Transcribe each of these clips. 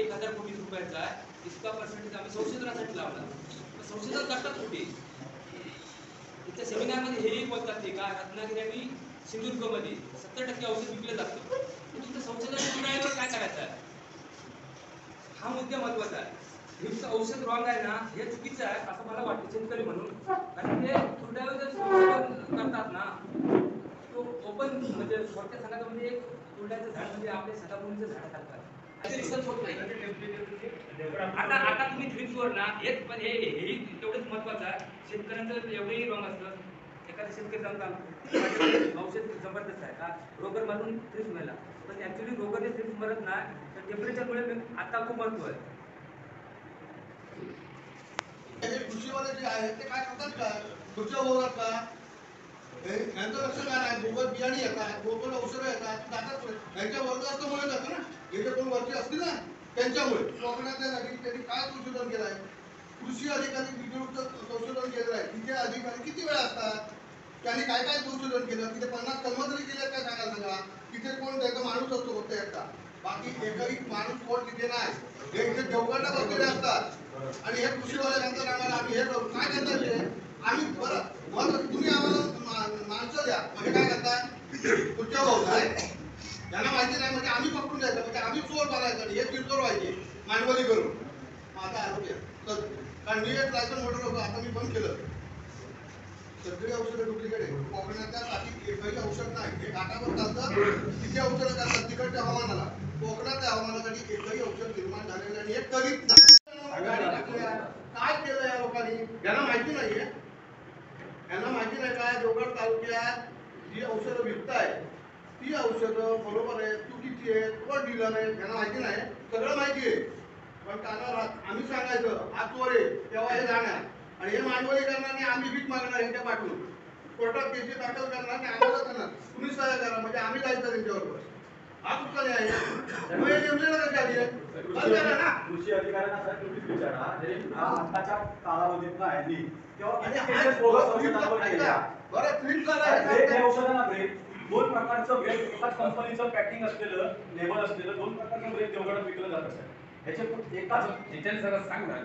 1000 कोटी रुपयाचा आहे, इतका पर्सेंटेज आम्ही संशोधनासाठी लावला. संशोधन करतात कुठे? इथल्या सेमिनारमध्ये हेही बोलतात ते का रत्नागिरी आणि सिंधुदुर्गमध्ये 70% औषध विकलं जातं. तुमचं संशोधन पुराव्यावर काय करायचं आहे? हा मुद्दा महत्वाचा आहे. ड्रिपचं औषध रॉंग आहे ना, हे चुकीचं आहे असं मला वाटतं शेतकरी म्हणून. कारण ते पुराव्यावर जर संशोधन करतात ना, तो ओपन म्हणजे थोडक्यात सांगायचं म्हणजे एक फुलड्याचं झाड म्हणजे आपले सदाफुलीचं झाड करतात. रिसर्च होत नाही. आता तुम्ही ड्रिप्सवर ना एक पण हेही तेवढंच महत्वाचं आहे. शेतकऱ्यांचं एवढंही रॉंग असतं. एखादा शेतकरी सांगतात औषध जबरदस्त आहे का रोगर मारून ड्रिप्स मिळाला, पण ऍक्च्युली रोगरने ड्रिप्स मरत नाही, तर टेम्परेचरमुळे आता खूप महत्व आहे. कृषीवाले जे आहेत ते काय करतात का खुर्च्या बोलतात का यांचं लक्ष काय नाही. गोबर बियाणे येतात, गोबर औषधं येतात, यांच्या वर्ग असल्यामुळे जातं ना. हे जे कोण वरती असतील ना त्यांच्यामुळे कोकणातल्या त्यांनी काय संशोधन केलं आहे, कृषी अधिकारी संशोधन केलेलं आहे. तिथे अधिकारी किती वेळा असतात, त्यांनी काय काय संशोधन केलं, तिथे 50 कलम तरी केले काय सांगायला सांगा. तिथे कोण त्याचा माणूस असतो फक्त एकटा, बाकी एकही माणूस कोण तिथे नाही. हे इथे देवगडला बसलेले असतात आणि हे कृषीवाले सांगतात आम्हाला आम्ही हे करू. काय करतात ते आम्ही बरं मग तुम्ही आम्हाला माणसं द्या म्हणजे काय करताय पुढच्या भाऊ त्यांना माहिती नाही म्हणजे आम्ही पकडून द्यायचं म्हणजे आम्ही चोर बनायचं हे किरकोळ व्हायचे मांडवली करून. आता आरोग्य कारण मी एक लायसन मोटर होतो, आता मी बंद केलं. सगळी औषधं डुप्लिकेट आहे. कोकणाच्या साठी एकही औषध नाही. हे घाटावर चालतं तिथे औषधं करतात तिकडच्या हवामानाला. कोकणाच्या हवामानासाठी एकही औषध निर्माण झालेलं आणि हे करीत नाही. काय केलं या लोकांनी यांना माहिती नाहीये. यांना माहिती नाही का देवगड तालुक्यात जी औषधं विकताय ती औषधं बरोबर आहे, चुकीची आहे, कोण डीलर आहे यांना माहिती नाही. सगळं माहिती आहे पण कानावर आम्ही सांगायचं हा चोर आहे तेव्हा हे जाणार आणि हे मांडवली करणार नाही. आम्ही भीक मागणार यांच्या पाठवून कोर्टात केसी दाखल करणार आणि आम्हाला करणार तुम्ही सहाय्य करा म्हणजे आम्ही जायचं त्यांच्याबरोबर. हा कुठला न्याय आहे? कृषी अधिकाऱ्यांना तुम्हीच विचारा आताच्या कालावधीत नाही दोन प्रकारचं ब्रेक एकाच कंपनीचं पॅकिंग असलेलं लेबल असलेलं दोन प्रकारचं ब्रेक देवगडात विकलं जात असेल. एकाच डिटेल जरा सांग ना.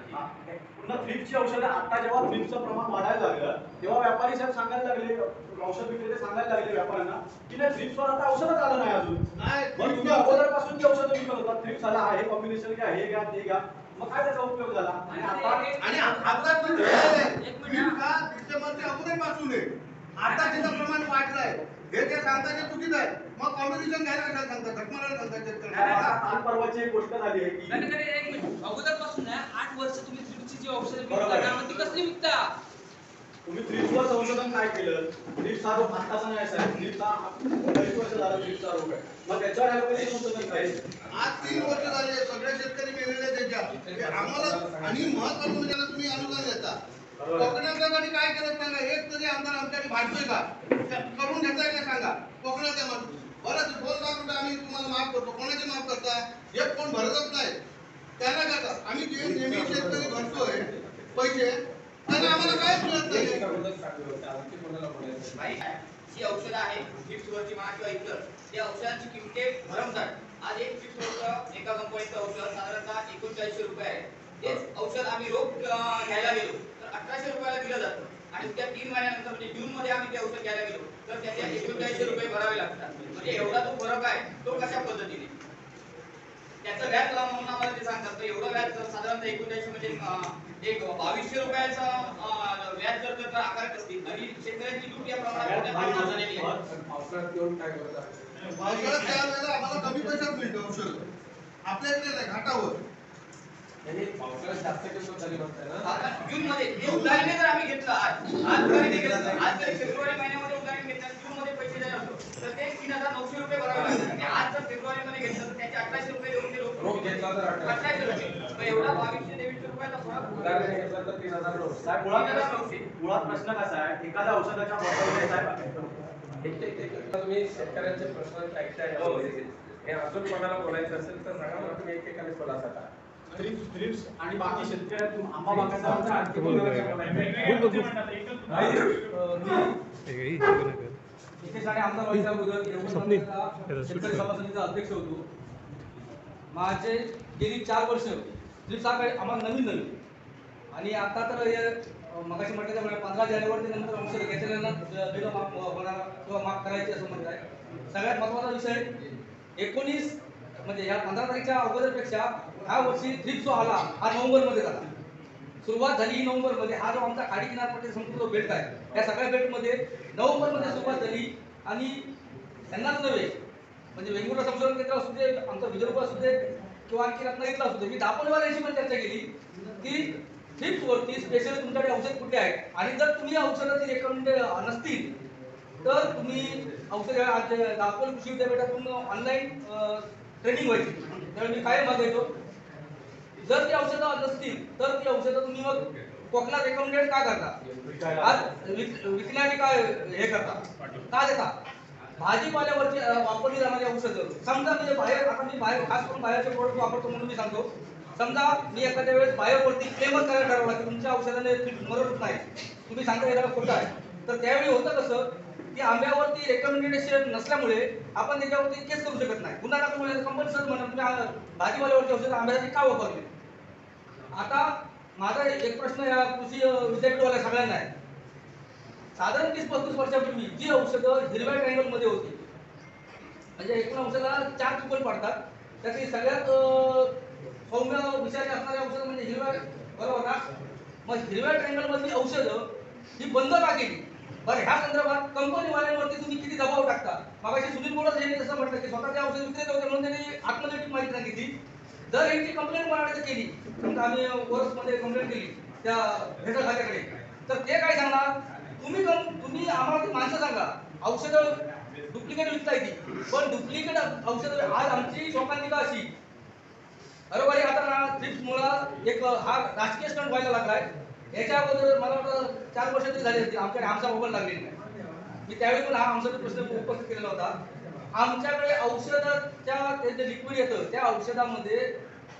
पुन्हा थ्रिप्सची औषधं आता जेव्हा थ्रिप्सचं प्रमाण वाढायला लागलं तेव्हा व्यापारी साहेब सांगायला लागले, औषध विक्रेते सांगायला लागले व्यापाऱ्यांना की नाही थ्रिप्सवर आता औषधच आलं नाही अजून. मग तुम्ही अगोदरपासून जी औषधं विकत होता थ्रिप्स आला आहे कॉम्बिनेशन घ्या हे घ्या ते घ्या मग काय त्याचा उपयोग झाला. आणि आता डिसेंबरच्या अगोदरपासून आहे आता त्याचं प्रमाण वाढलंय हे ते सांगतात ते चुकीचं आहे. मग कॉम्बिनेशन घ्यायला कशाला सांगतात धकमारायला सांगतात. काल परवाची एक गोष्ट झाली आहे की एक मिनिट अगोदरपासून 8 वर्ष तुम्ही थ्रिप्सची जी औषधं विकता ती कसली विकता? तुम्ही थ्रिप्सवर संशोधन काय केलं? थ्रिप्स हा रोग आत्ताचा नाही साहेब, थ्रिप्स हा 40 वर्ष झाला थ्रिप्सचा रोग आहे. मग त्याच्यावर ॲलोपॅथी संशोधन काय? आज 3 वर्ष झाले सगळे शेतकरी मेलेले त्याच्यात आम्हाला आणि महत्त्वाचं म्हणजे त्याला तुम्ही अनुदान देता. कोकणासाठी काय करत सांगा. एक तरी आमदार आमच्याकडे भांडतोय का करून घेताय का सांगा. कोकणाच्या माणूस बरं 2 लाख रुपये आम्ही तुम्हाला माफ करतो. कोणाचे माफ करता? एक कोण भरतच नाही त्यांना करतात. आम्ही जे नेहमी शेतकरी भरतोय पैसे त्यांना आम्हाला काय मिळत नाही. जी औषधं आहेत थ्रिप्सवरची म्हणा किंवा इतर त्या औषधांची किमती भरमसाठ. आज एक थ्रिप्स एका कंपनीचं औषध साधारणतः 3900 रुपये आहे. तेच औषध आम्ही रोख घ्यायला गेलो तर 1800 रुपयाला दिलं जातं आणि त्या 3 महिन्यानंतर म्हणजे जून मध्ये आम्ही ते औषध घ्यायला गेलो तर त्याच्या 3900 रुपये भरावे लागतात. म्हणजे एवढा जो फरक आहे तो कशा पद्धतीने त्याचं व्याज लावा म्हणून आम्हाला ते सांगतात. तर एवढं व्याज साधारणतः 3900 म्हणजे एक 2200 रुपयाचं व्याज जर आकारत असतील आणि शेतकऱ्यांची लूट या प्रमाणात झालेली आहे. पावसाळ्यात येऊन काय करतात पावसाळ्यात त्यावेळेला आम्हाला कमी पैशात मिळतं औषध आपल्याकडे नाही घाटावर. पावसाळ्यात जास्त किंमत झाली म्हणताय ना जून मध्ये हे उदाहरण जर आम्ही घेतलं आज खरेदी केलं आज जर फेब्रुवारी महिन्यामध्ये उदाहरण घेतलं जून मध्ये पैसे द्यायला असतो तर ते 3900 रुपये भरावे लागतात आणि आज जर फेब्रुवारी मध्ये घेतलं तर त्याचे 1800 रुपये देऊन ते रोख घेतला तर 1800 रुपये. मग एवढा 2200-2300 रुपयाचा फरक उदाहरण घेतलं तर 3000 मुळात प्रश्न कसा आहे एखाद्या औषधाच्या तुम्ही शेतकऱ्यांचे प्रश्न ऐकताय हे अजून कोणाला बोलायचं असेल तर सांगा मला तुम्ही एकेकाने खुलासा करा. थ्रिप्स आणि बाकी शेतकऱ्यांतून आंबा बागायचा इथे साडे आमदार व्हायच्या अगोदर शेतकरी सभासमितीचा अध्यक्ष होतो. माझे गेली 4 वर्ष थ्रिप्स हा काही आम्हाला नवीन आणि आता तर हे मगाशी म्हटलं त्यामुळे 15 जानेवारी नंतर औषधं घेतलेल्यांना बिलं माफ होणार किंवा माफ करायची असं म्हणत आहे. सगळ्यात महत्त्वाचा विषय 19 म्हणजे या 15 तारखेच्या अगोदरपेक्षा ह्या वर्षी थ्रिप्स जो आला हा नोव्हेंबरमध्ये झाला. सुरुवात झाली ही नोव्हेंबरमध्ये. हा जो आमचा खाडी किनारपट्टी संपूर्ण बेल्ट आहे या सगळ्या बेल्टमध्ये नोव्हेंबरमध्ये सुरुवात झाली आणि त्यांनाच नव्हे म्हणजे वेंगुर्ला संशोधन केंद्र असू दे, आमचं विदर्भ असू दे किंवा आणखी रत्नागिरीला असू दे, मी दापोलीवाल्यांशी पण चर्चा केली की थ्रिप्सवरती स्पेशल तुमच्याकडे औषध कुठले आहेत आणि जर तुम्ही औषधाची रेकमेंड नसतील तर तुम्ही औषध दापोली कृषी विद्यापीठातून ऑनलाईन ट्रेनिंग व्हायची. त्यामुळे मी काय मागायचो जर ती औषधं नसतील तर ती औषधं तुम्ही मग कोकणात रेकमेंडेड का करता, आज विकण्याने काय हे करता, का देता. भाजीपाल्यावरची वापरली जाणारी औषधं समजा म्हणजे बाहेर, आता मी बाहेर खास करून बाहेरचे प्रोडक्ट वापरतो म्हणून मी सांगतो. समजा मी एखाद्या वेळेस बाहेरवरती क्लेमच करायला ठरवला की तुमच्या औषधाने मरत नाही, तुम्ही सांगता याला खोटं आहे, तर त्यावेळी होतं कसं की आंब्यावरती रेकमेंडेशन नसल्यामुळे आपण त्याच्यावरती केस करू शकत नाही. पुन्हा कंपनी सर म्हणून तुम्ही भाजीपाल्यावरची औषधं आंब्यासाठी का वापरली. आता माझा एक प्रश्न या कृषी विद्यापीठवाल्या सगळ्यांना आहे. साधारण 30-35 वर्षापूर्वी जी औषधं हिरव्या ट्रायंगल मध्ये होती म्हणजे एकूण औषधाला 4 तुकड पडतात, त्यातली सगळ्यात सौम्य विषारी असणारी औषधं म्हणजे हिरव्या, बरोबर ना. मग हिरव्या ट्रायंगल मधली औषधं ही बंद का केली. बरं ह्या संदर्भात कंपनीवाल्यांवरती तुम्ही किती दबाव टाकता. मागाशी सुनील बोडस यांनी तसं म्हटलं की स्वतःचे औषध विक्रेते होते म्हणून त्यांनी आत्मनेटिक माहिती सांगितली. जर यांची कंप्लेंट कोणाकडे केली समजा आम्ही वर्समध्ये कंप्लेंट केली त्या भेसळ खात्याकडे तर ते काय सांगणार तुम्ही आम्हाला ती माणसं सांगा औषधं डुप्लिकेट विकता येते पण डुप्लिकेट औषधं आज आमची शोकांतिका अशी बरोबर आहे. आता ना थ्रिप्समुळे एक हा राजकीय स्टंट व्हायला लागलाय. याच्या अगोदर मला वाटतं 4 वर्ष तरी झाली होती आमच्याकडे आमचा मोबाईल लागलेली नाही. मी त्यावेळी पण हा आमचा प्रश्न उपस्थित केलेला होता. आमच्याकडे औषधाच्या ते जे लिक्विड येतं त्या औषधामध्ये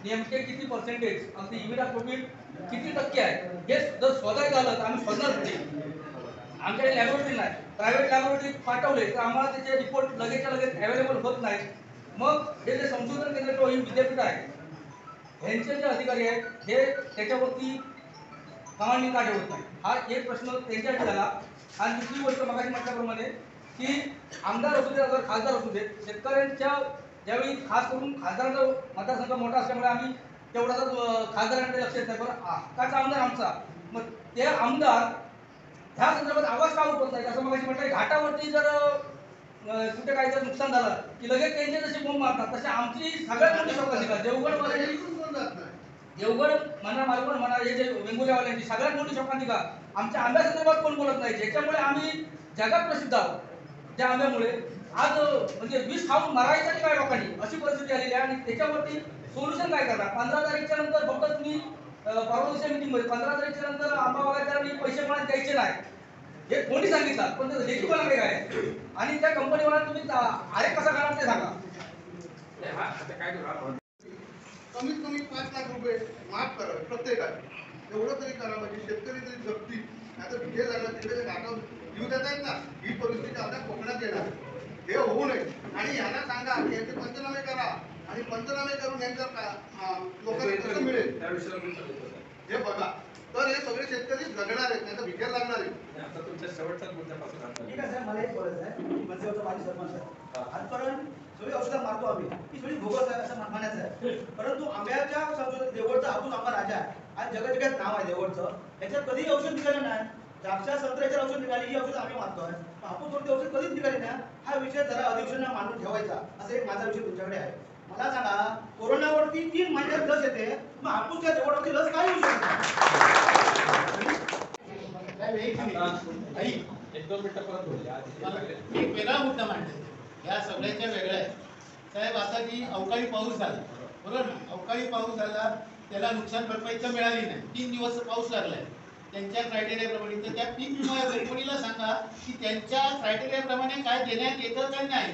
नेमके किती पर्सेंटेज अगदी इमिडाक्लोपिड किती टक्के आहे हे जर शोधायचं झालं तर आम्ही शोधणार होते. आमच्याकडे लॅबोरेटरी नाही, प्रायव्हेट लॅबोरेटरी पाठवले तर आम्हाला त्याचे रिपोर्ट लगेचच्या लगेच अवेलेबल होत नाही. मग हे जे संशोधन केंद्र किंवा ही विद्यापीठ आहे यांचे जे अधिकारी आहेत हे त्याच्यावरती कमांडिंग का ठेवत नाही हा एक प्रश्न त्यांच्यासाठी झाला. आणि दुसरी गोष्ट मगाशी म्हटल्याप्रमाणे की आमदार असू दे अगर खासदार असू दे शेतकऱ्यांच्या ज्यावेळी खास करून खासदारांचा मतदारसंघ मोठा असल्यामुळे आम्ही तेवढाच खासदारांकडे लक्ष देत नाही. पण हक्काचा आमदार आमचा मग ते आमदार ह्या संदर्भात आवाज का उठवत नाही. असं मगाशी म्हटलं घाटावरती जर कुठे काही जर नुकसान झालं की लगेच त्यांचे जसे बोंब मारतात तसे आमची सगळ्यात मोठी शोकांतिका देवगड म्हणा मालवण म्हणा हे जे वेंगुर्ल्यावाल्यांची सगळ्यात मोठी शोकांतिका आमच्या आंब्यासंदर्भात कोण बोलत नाही ज्याच्यामुळे आम्ही जगात प्रसिद्ध आहोत. त्या आंब्यामुळे आज म्हणजे विष खाऊन मरायचं काय लोकांनी अशी परिस्थिती आलेली आहे आणि त्याच्यावरती सोल्युशन काय करणार. 15 तारखेच्या नंतर फक्त तुम्ही परवाच्या मीटिंगमध्ये 15 तारखेच्या नंतर आंबा बागायतदारांनी पैसे मला द्यायचे नाही हे कोणी सांगितलं पण लेखी कोणाकडे काय आणि त्या कंपनीवाला तुम्ही अरे कसा करणार ते सांगा. कमीत कमी 5 लाख रुपये माफ करावे प्रत्येकाने. एवढं तरी करा म्हणजे शेतकरी तरी जगतील. आता विजय झाला तिकडे घाटावर जीव देता येत ना ही परिस्थिती आपल्या कोकणात येणार हे होऊ नये. आणि यांना सांगा की यांचे पंचनामे करा आणि पंचनामे करून यांच्या लोकांना कसं मिळेल हे बघा. तर हे सगळे शेतकरी जगणार आहेत नाही तर विचार लागणार आहे. तुमच्या शेवटच्या मुद्द्यापासून ठीक आहे साहेब मला एक बोलायचं आहे मनसेवरचा माझी सरपंच आहे. आजपर्यंत सगळी औषधं मारतो आम्ही ही सगळी भोगस आहे असं म्हणायचं आहे. परंतु आंब्याच्या संशोधन देवगडचा हापूस आंबा राजा आहे आज जगात नाव आहे देवगडचं. याच्यात कधीही औषध निघालं नाही. द्राक्षा संत्र्याच्या औषध निघाली ही औषध आम्ही मारतोय हापूसवरती औषध कधीच निघाली नाही. हा विषय जरा अधिवेशनाला मांडून ठेवायचा असं एक माझा विषय तुमच्याकडे आहे. मला सांगा कोरोनावरती 3 महिन्यात लस येते मग हापूसच्या देवगडवरती लस काय येऊ एक वेगळा मुद्दा मांडला या सगळ्याच्या वेगळ्या आहे साहेब. आता जी अवकाळी पाऊस झाला बरोबर ना अवकाळी पाऊस झाला त्याला नुकसान भरपाई तर मिळाली नाही. 3 दिवस पाऊस लागलाय त्यांच्या क्रायटेरियाप्रमाणे. तर त्या पीक विमा कंपनीला सांगा की त्यांच्या क्रायटेरियाप्रमाणे काय देण्यात येतं काय नाही.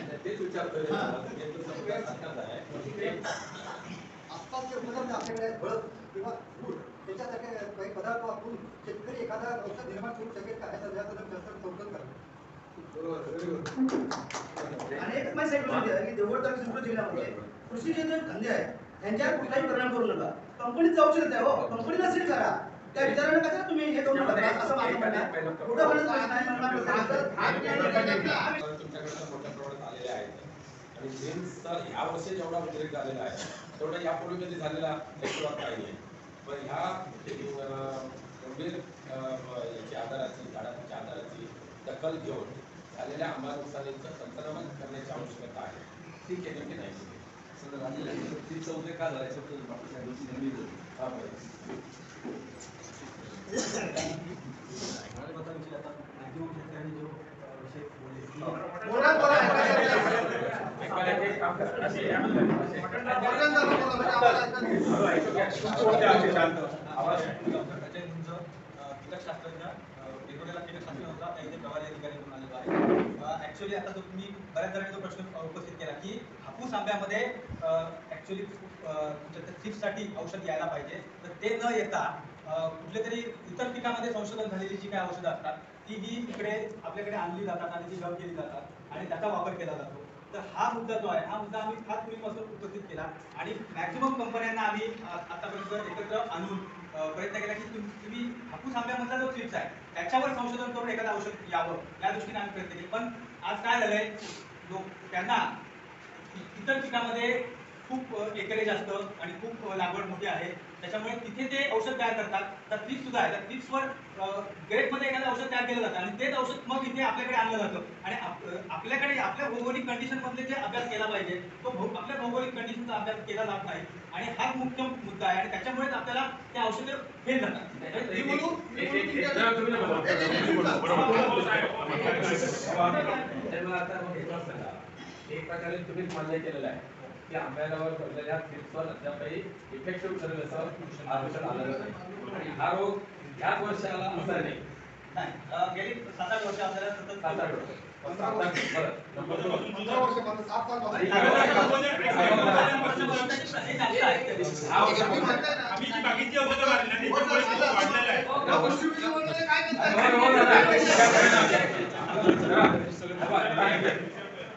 आसपासचे उपक्रम आपल्याकडे भरत किंवा दूध त्याच्यासारखे काही पदार्थ वापरून शेतकरी एखादा औषध निर्माण करू शकेल का याचा चौकट करा. आणि एक माहिती की देवगड तालुका जिल्ह्यामध्ये कृषीजन्य धंदे आहेत यांच्यावर कुठलाही परिणाम करू नका. कंपनीचं औषध आहे हो, कंपनीला सील करा. त्या विचाराने कसं तुम्ही हे करू नका असं माझं म्हणणं आहे. कुठं म्हणत नाही तुमच्याकडे मोठ्या प्रमाणात आलेले आहेत आणि ग्रीन्सचा ह्या वर्षी जेवढा उद्रेक झालेला आहे तेवढा यापूर्वी कधी झालेला अजिबात काही नाही. पण ह्या गंभीर याची आधाराची झाडांच्या आधाराची दखल घेऊन झालेल्या आंबा नुकसानीचं पंचनामा करण्याची आवश्यकता आहे. ती केली की नाही उद्रेक का झाला याच्याबद्दल बाकीच्या गोष्टी नेहमी बोलतो. ऍक्च्युली आता जो तुम्ही बऱ्याच जणांनी तो प्रश्न उपस्थित केला की हापूस आंब्यामध्ये ऍक्च्युली चिप्ससाठी औषध यायला पाहिजे, तर ते न येता कुठल्या तरी इतर पिकामध्ये संशोधन झालेली जी काही औषधं असतात ती ही इकडे आपल्याकडे आणली जातात आणि ती डब केली जातात आणि त्याचा वापर केला जातो. तर हा मुद्दा जो आहे हा मुद्दा आम्ही फार पूर्वीपासून उपस्थित केला आणि मॅक्झिमम कंपन्यांना आम्ही आतापर्यंत एकत्र आणून प्रयत्न केला की तुम्ही हापूस आंब्यामधला जो चिप्स आहे त्याच्यावर संशोधन करून एखादं औषध यावं या दृष्टीने आम्ही प्रयत्न केले. पण आज काय झालंय, त्यांना इतर पिकामध्ये खूप एकरेज असतं आणि खूप लागवड मोठी आहे, त्याच्यामुळे तिथे ते औषध तयार करतात. तर थ्रिप्स सुद्धा आहे, तर थ्रिप्सवर ग्रेडमध्ये एखादं औषध तयार केलं जातं आणि तेच औषध मग इथे आपल्याकडे आणलं जातं आणि आपल्याकडे आपल्या भौगोलिक कंडिशनमधले जे अभ्यास केला पाहिजे तो आपल्या भौगोलिक कंडिशनचा अभ्यास केला जात नाही आणि हा मुख्य मुद्दा आहे आणि त्याच्यामुळेच आपल्याला ते औषधं फेल जातात. एक प्रकारे तुम्ही मान्य केलेलं आहे की आंब्यावर पडलेल्या थ्रिप्सवर अद्यापही इफेक्टिव्ह ठरेल असं औषध आलेलं नाही आणि हा रोग ह्याच वर्षाला असं नाही. गेली 7-8 वर्ष आपल्याला सतत 7-8 वर्ष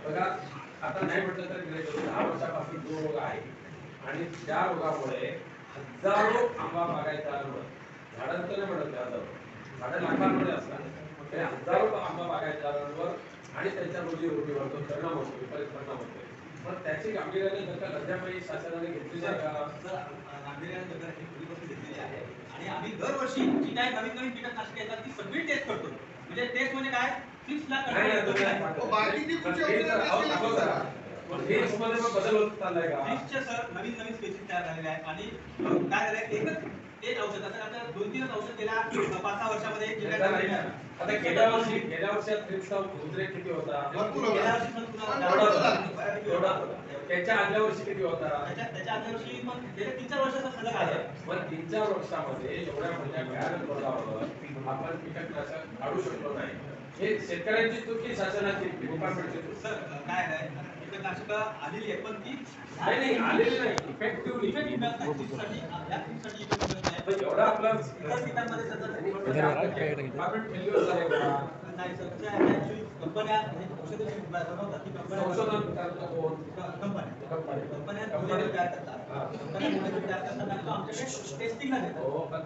बघा आता नाही म्हटलं तर 10 वर्षापासून जो रोग आहे आणि त्या रोगामुळे हजारो आंबा बागायतदारांवर झाडांचं नाही म्हणत झाडं लाखांमध्ये असतात तरी हजारो आंबा बागायतदारांवर आणि त्यांच्या रोजीरोटीवर तो परिणाम होतो, विपरीत परिणाम होतो. पण त्याची गांभीर्याने दखल अद्यापही शासनाने घेतलेली आहे का? गांभीर्याने दखल ही पूर्वीपासून घेतलेली आहे आणि आम्ही दरवर्षी जी काही नवीन नवीन कीटकनाशके येतात ती सगळी टेस्ट करतो. म्हणजे टेस्ट म्हणजे काय, थ्रिप्सला बदल होत चाललाय का? थ्रिप्सचे सर नवीन नवीन स्पेसिस तयार झालेले आहेत आणि काय झालंय एकच तेच औषध आता आपल्याला 2-3 औषध गेल्या 5-6 वर्षामध्ये आता गेल्या वर्षी थ्रिप्सचा उद्रेक किती होता? त्याच्या आदल्या वर्षी किती होता? त्याच्या आदल्या वर्षी मग गेल्या 3-4 वर्षाचा फरक आहे. पण 3-4 वर्षामध्ये एवढ्या मोठ्या भयानक रोगावर आपण कीटकनाशक काढू शकलो नाही. हे शेतकऱ्यांची चूक की शासनाची डिपार्टमेंटची चूक? सर काय आहे, कीटकनाशकं आलेली आहे पण ती नाही आलेली नाही, इफेक्टिव्ह पण एवढा आपला पिकांमध्ये सतत डिपार्टमेंट फेल्युअर झाले का? नाही सर, कंपन्या औषधं बनवतात ती संशोधन करतो कोण? कंपन्या तयार करतात. आणि तो आमच्याकडे टेस्टिंगला देतात. हो पण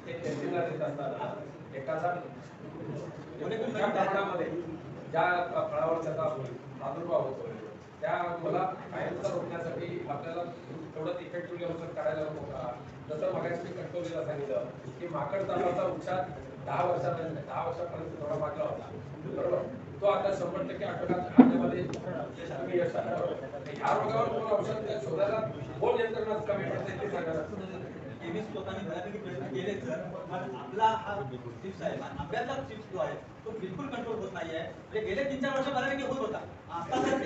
ते टेस्टिंगला देत असताना एकाचा मोठ्या प्रमाणामध्ये ज्या फळावर त्याचा प्रादुर्भाव होतोय त्या मला कायमचा रोखण्यासाठी आपल्याला तेवढंच इफेक्टिव्हली औषध काढायला नको का? जसं मगाशी कंट्रोलला सांगितलं की माकड तापाचा उपचार 10 वर्षापर्यंत थोडा मागला होता, बरोबर? तो आता 100% आठवड्यामध्ये तुम्ही यश आलं, बरोबर? ह्या रोगावर तुम्हाला औषध शोधायला कोण यंत्रणाच कमी पडते ते सांगा. केमिस्ट लोकांनी बऱ्यापैकी प्रयत्न केले सर, पण आपला हा चिप्स आहे, आंब्याचा चिप्स जो आहे तो बिलकुल कंट्रोल होत नाही आहे. म्हणजे गेले 3-4 वर्ष बऱ्यापैकी होत होता. आता जर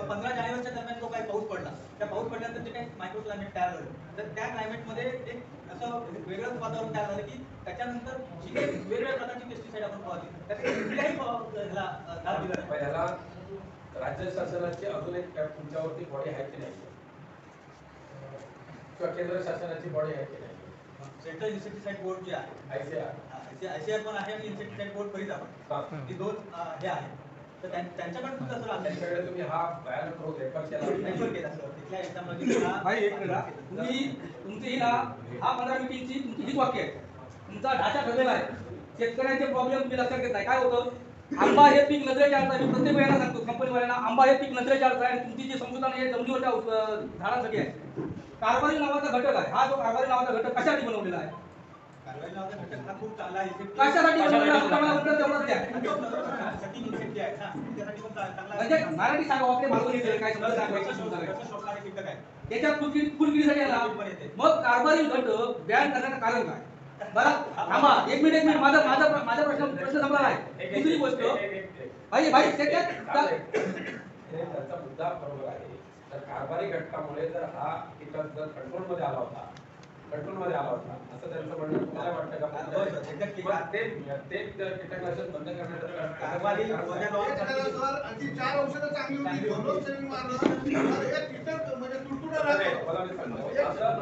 15 जानेवारीच्या दरम्यान जो काही पाऊस पडला, त्या पाऊस पडल्यानंतर जे काही मायक्रो क्लायमेट तयार झालं, तर त्या क्लायमेटमध्ये एक असं वेगळंच वातावरण तयार झालं की त्याच्यानंतर जी काही वेगवेगळ्या प्रकारची पेस्टिसाईड आपण फवारली त्यात कुठल्याही ह्याला दाब दिला नाही. ह्याला राज्य शासनाची अजून एक तुमच्यावरती बॉडी आहे की नाही किंवा केंद्र शासनाची बॉडी आहे की नाही? सेंट्रल इन्सेक्टिसाइड बोर्ड जे आहे, ICAR ICAR पण आहे आणि इन्सेक्टिसाइड बोर्ड करीत आपण ही 2 हे आहेत. तर त्यांच्याकडे सुद्धा सर आमच्या त्यांच्याकडे तुम्ही हा बयान रेफर केला मॅच्युअर केला सर तिथल्या याच्यामध्ये भाई एक मिनिट हा. तुम्ही तुमची ही ना हा 15 मीटिंगची तुमची हीच वाक्य आहे. तुमचा ढाचा ठरलेला आहे. शेतकऱ्यांचे प्रॉब्लेम तुम्ही लक्षात घेत नाही. काय होतं आंबा हे पीक नजरेच्या आड आहे. मी प्रत्येक वेळेला सांगतो कंपनीवाल्यांना आंबा हे पीक नजरेच्या आड आहे आणि तुमची जी संशोधन हे जमिनीवरच्या झाडांसाठी आहे. कारभारी नावाचा घटक आहे. हा जो कारभारी नावाचा घटक कशासाठी बनवलेला आहे? कारवाई नावाचा घटक हा खूप चांगला आहे. कशासाठी बनवलेला आहे? तुम्हाला उत्तर तेवढंच द्या. सटिंग इन्सेक्ट जे आहेत ना त्यासाठी पण चांगला म्हणजे मराठी सांगा आपले मागून येते काय समजा सांगायचं शोधणारे कीटक आहे. त्याच्यात फुलकिडीसाठी आला. मग कारभारी घटक बॅन करण्याचं कारण काय? बरं थांबा एक मिनिट माझा प्रश्न संपला आहे. दुसरी गोष्ट भाई त्याच्यात त्याचा मुद्दा बरोबर आहे. तर कारभारी घटकामुळे जर हा कीटक जर कंट्रोलमध्ये आला होता असं त्यांचं म्हणणं तुम्हाला वाटतं का? ते कीटकनाशक बंद करण्याचं कारभारी आणखी 4 औषधं चांगली होती. दोनच सेविंग मारलं तर एक कीटक म्हणजे तुडतुडा राहतो. मला मी सांगतो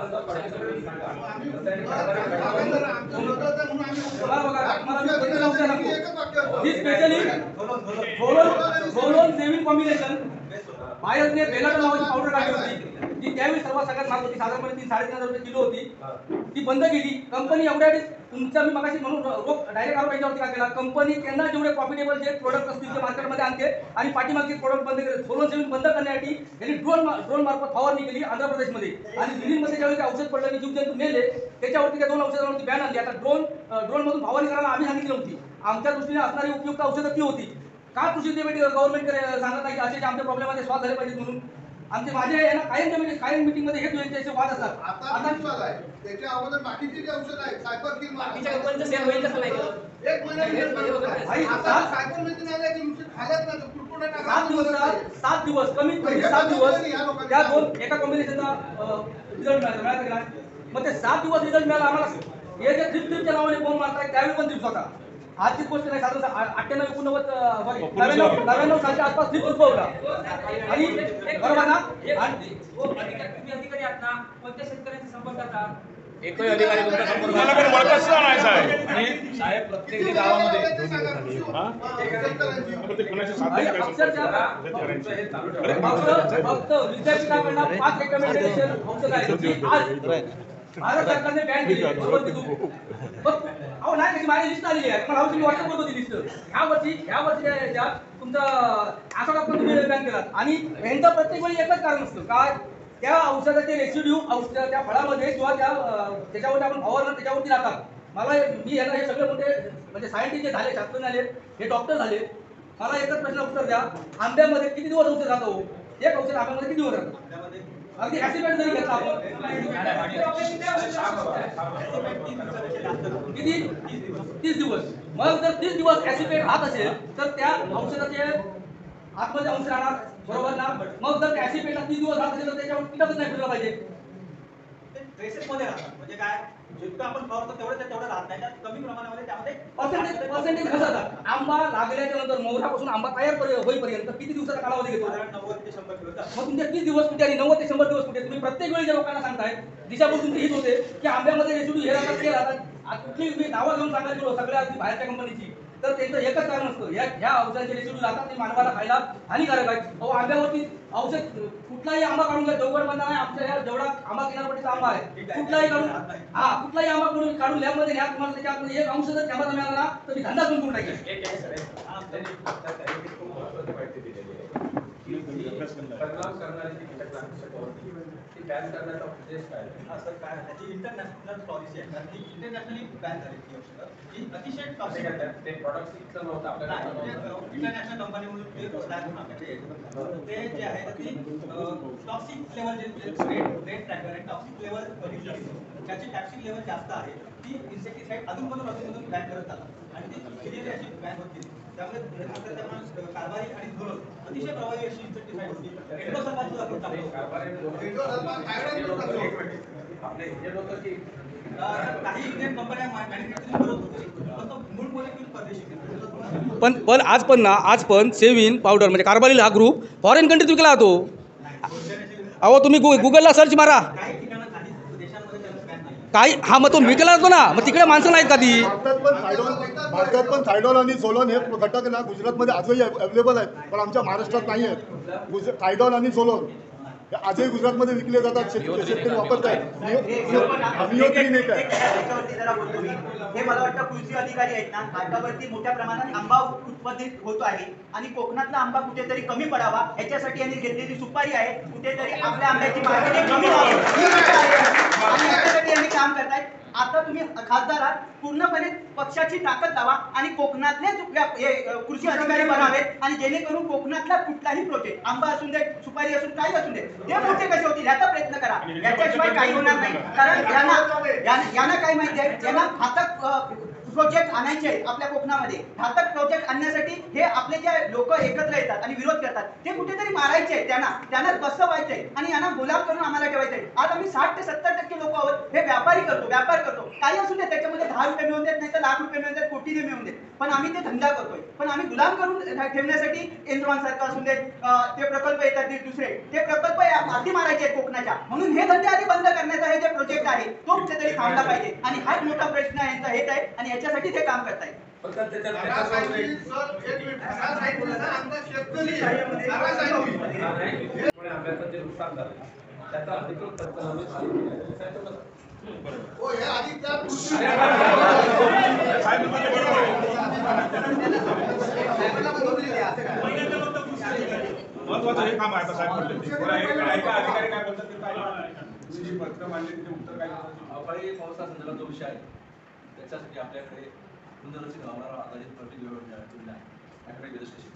असं पर्टिक्युलरली सांगा. आम्ही जसं आहे कारभारी घटकामुळे आमचं होतं म्हणून आम्ही बघा, मला मी पहिलं औषध सांगतो. एकच वाक्य होतं. ही स्पेशली झोलोन सेव्हिंग कॉम्बिनेशन बायरने बेलाटो नावाची पावडर काढली होती जी त्यावेळी सगळ्यात महाग होती. साधारणपणे 3-3.5 रुपये किलो होती. ती बंद केली. कंपनी एवढ्या तुमचा मी मगाशी म्हणून रोख डायरेक्ट आरोप याच्यावरती का केला? कंपनी त्यांना जेवढे प्रॉफिटेबल जे प्रोडक्ट असतील ते मार्केटमध्ये आणते आणि पाठीमागचे प्रोडक्ट बंद केले. झोलोन सेव्हिंग बंद करण्यासाठी त्यांनी ड्रोन मार्फत फवारणी केली आंध्र प्रदेशमध्ये आणि दिल्लीमध्ये ज्यावेळी औषध पडलं आणि जीवजंतू मेले त्याच्यावरती त्या 2 औषधांवरती बॅन आणली. आता ड्रोन मधून फवारणी करायला आम्ही सांगितली नव्हती. आमच्या दृष्टीने असणारी उपयुक्त औषधं ती होती. का कृषी गव्हर्नमेंट सांगत नाही की असे आमच्या प्रॉब्लेममध्ये सॉल्व्ह झाले पाहिजेत म्हणून? माझे आहे ना कायम मीटिंग मध्ये हेच त्यांचे वाद असतात. आता दिवसाला आहे. त्याच्या अगोदर बाकीची जी औषधं आहेत सायपर किल बाकीच्या कंपनीचं सेल होईल कसं नाही केलं? एक महिना आता सायबर मध्ये आलं की नुसते खाल्यात ना कुरकुरे टाका. 7 दिवस कमीत कमी 7 दिवस त्या दोन एका कॉम्बिनेशनचा रिझल्ट मिळाला. मग ते 7 दिवस रिझल्ट मिळाला आम्हाला. हे जे ट्रिपच्या नावाने फोन मारताय त्यावेळी पण ट्रिप्स होता. आजची गोष्ट नाही. साधारण 99 सालच्या आसपास ट्रिप उद्भवला आणि बरोबर ना? तुम्ही अधिकारी आहात ना कोणत्या शेतकऱ्यांच्या संपर्कात आहात? एकही अधिकारी तुमच्या संपर्कात आणि साहेब प्रत्येक गावामध्ये फक्त विद्यापीठाकडनं 5 रेकमेंडेशन औषध आहे. भारत सरकारने बॅन केली. अहो नाही त्याची माझी लिस्ट आलेली आहे. मला औषधी व्हॉट्सअप होती लिस्ट. ह्या वर्षी तुमचा आठवडा पण तुम्ही बॅन केला आणि यांचं प्रत्येक वेळी एकच कारण असतं काय? त्या औषधाचे रेसिड्यू त्या फळामध्ये किंवा त्याच्यावरती आपण फवारलं त्याच्यावरती राहतात. मी यांना हे सगळे मोठे म्हणजे सायंटिस्ट जे झाले शास्त्रज्ञ झाले हे डॉक्टर झाले. मला एकच प्रश्न उत्तर द्या. आंब्यामध्ये किती दिवस औषध राहतो? एक औषध आंब्यामध्ये किती दिवस राहतं? अगदी ऍक्सिडेंट जरी घेतला आपण किती 30 दिवस. मग जर 30 दिवस ऍसिपेट राहत असेल तर त्या औषधाचे आतमध्ये अंश राहणार बरोबर ना? मग जर ऍसिपेटला 30 दिवस राहत असेल तर त्याच्यावर कीटकच नाही फिरला पाहिजे. ट्रेसेस मध्ये राहतात म्हणजे काय जितकं आपण फवारतो तेवढं राहत नाही. कमी प्रमाणामध्ये त्यामध्ये पर्सेंटेज घसरतात. आंबा लागल्याच्या नंतर मोहरापासून आंबा तयार होईपर्यंत किती दिवसाचा कालावधी घेतो? 90 ते 100 किलो. मग तुमचे 30 दिवस कुठे आणि 90 ते 100 दिवस कुठे? तुम्ही प्रत्येक वेळी ज्या लोकांना सांगताय दिशाभूल तुमची हीच होते की आंब्यामध्ये रेसिड्यू हे राहतात ते राहतात. कुठली तुम्ही नावं घेऊन सांगायला गेलो सगळ्या बाहेरच्या कंपनीची तर त्यांचं एकच कारण असतं ह्या औषधाचे रेसिड्यू राहतात ते मानवाला खायला हानिकारक आहे. अहो आंब्यावरती औषध कुठलाही आंबा काढून घ्या. देवगड मधला नाही आमच्या ह्या जेवढा आंबा किनारपट्टीचा आंबा आहे कुठलाही आंबा काढून लॅबमध्ये न्या. तुम्हाला त्याच्यामध्ये एक अंश जर त्यामध्ये मिळाला ना तर मी धंदा सुरू करून टाकेल. परिणाम करणारी जी कीटकनाशक होती ती बॅन करण्याचा उद्देश काय? असं काय त्याची इंटरनॅशनल पॉलिसी आहे. कारण ती इंटरनॅशनली बॅन झाली ती औषधं. ही अतिशय टॉक्सिक आहे. ते प्रॉडक्ट इतकं नव्हतं आपल्याला. इंटरनॅशनल कंपनीमधून ते जे आहे ती टॉक्सिक लेवल जे रेट ट्रॅकर आहे टॉक्सिक लेवल त्याची टॉक्सिक लेवल जास्त आहे. ती इन्सेक्टिसाइड अजूनमधून बॅन करत आला आणि ती क्लिअरली अशी बॅन होत गेली. त्यामुळे कारभारी आणि झोलोन अतिशय प्रभावी अशी इन्सेक्टिसाइड होती. एंडोसल्फान सुद्धा आपण टाकतो. आपले इंडियन होतं की काही इंडियन कंपन्या मॅन्युफॅक्चरिंग करत होते पण मूळ मोलेक्युल परदेशी. पण आज पण सेव्हिन पावडर म्हणजे कार्बालिल हा ग्रुप फॉरेन कंट्रीत विकला जातो. अहो तुम्ही गुगलला सर्च मारा. काही ठिकाणी काही देशांमध्ये काही हा मग तो विकला जातो ना, मग तिकडे माणसं नाहीत का ती? भारतात पण थायडॉल आणि सोलोन हे घटक ना गुजरातमध्ये आजही अवेलेबल आहेत, पण आमच्या महाराष्ट्रात नाही आहेत. थायडॉल आणि सोलोन हे आजही गुजरातमध्ये विकले जातात, शेतकरी वापरत आहेत. हे मला वाटतं कृषी अधिकारी आहेत ना, भारतावरती मोठ्या प्रमाणात आंबा उत्पादित होतो आहे आणि कोकणातला आंबा कुठेतरी कमी पडावा याच्यासाठी यांनी घेतलेली सुपारी आहे, कुठेतरी आपल्या आंब्याची मार्केटिंग कमी व्हावी आणि याच्यासाठी यांनी काम करतायत. आता तुम्ही खासदार आहात, पूर्णपणे पक्षाची ताकद लावा आणि कोकणातले कृषी अधिकारी बनावेत आणि जेणेकरून कोकणातला कुठलाही प्रोजेक्ट आंबा असून दे, सुपारी असून काही असून दे, ते मोठे कसे होतील याचा प्रयत्न करा. याच्याशिवाय काही होणार नाही. कारण यांना काय माहिती आहे, यांना घातक प्रोजेक्ट आणायचे आहेत आपल्या कोकणामध्ये. घातक प्रोजेक्ट आणण्यासाठी हे आपले जे लोक एकत्र येतात आणि विरोध करतात, ते कुठेतरी मारायचे आहेत, त्यांना बसवायचंय आणि यांना गुलाम करून आम्हाला ठेवायचंय. आज आम्ही 60 ते 70% लोक आहोत, हे व्यापार करतो, काही असू दे, त्याच्यामध्ये 10 रुपये मिळून देत, नाही तर लाख रुपये मिळून देत, कोटीने मिळून देत, पण आम्ही ते धंदा करतोय. पण आम्ही गुलाम करून ठेवण्यासाठी एनरॉन सारखं असू दे, ते प्रकल्प येतात दुसरे, ते प्रकल्प आधी मारायचे आहेत कोकणाच्या. म्हणून हे धंदे आधी बंद करण्याचा हे जे प्रोजेक्ट आहे तो कुठेतरी थांबला पाहिजे आणि हाच मोठा प्रश्न यांचा हेच आहे आणि याच्यासाठी ते काम करतायत. आंब्याचं जे नुकसान झालं त्याचा अधिकृत पंचनामे चालू केले. हो, हे आधी त्या महत्वाचं हे काम आहे आता साहेब म्हटलं ते. अधिकारी काय बोलतात ते काय पत्र मांडले ते उत्तर काय देतात? अवकाळी पावसासंदर्भात जो विषय आहे त्याच्यासाठी आपल्याकडे पुनर्रचित होणारा आधारित फळपीक विमा योजना आहे, ॲग्रो रजिस्ट्रेशन.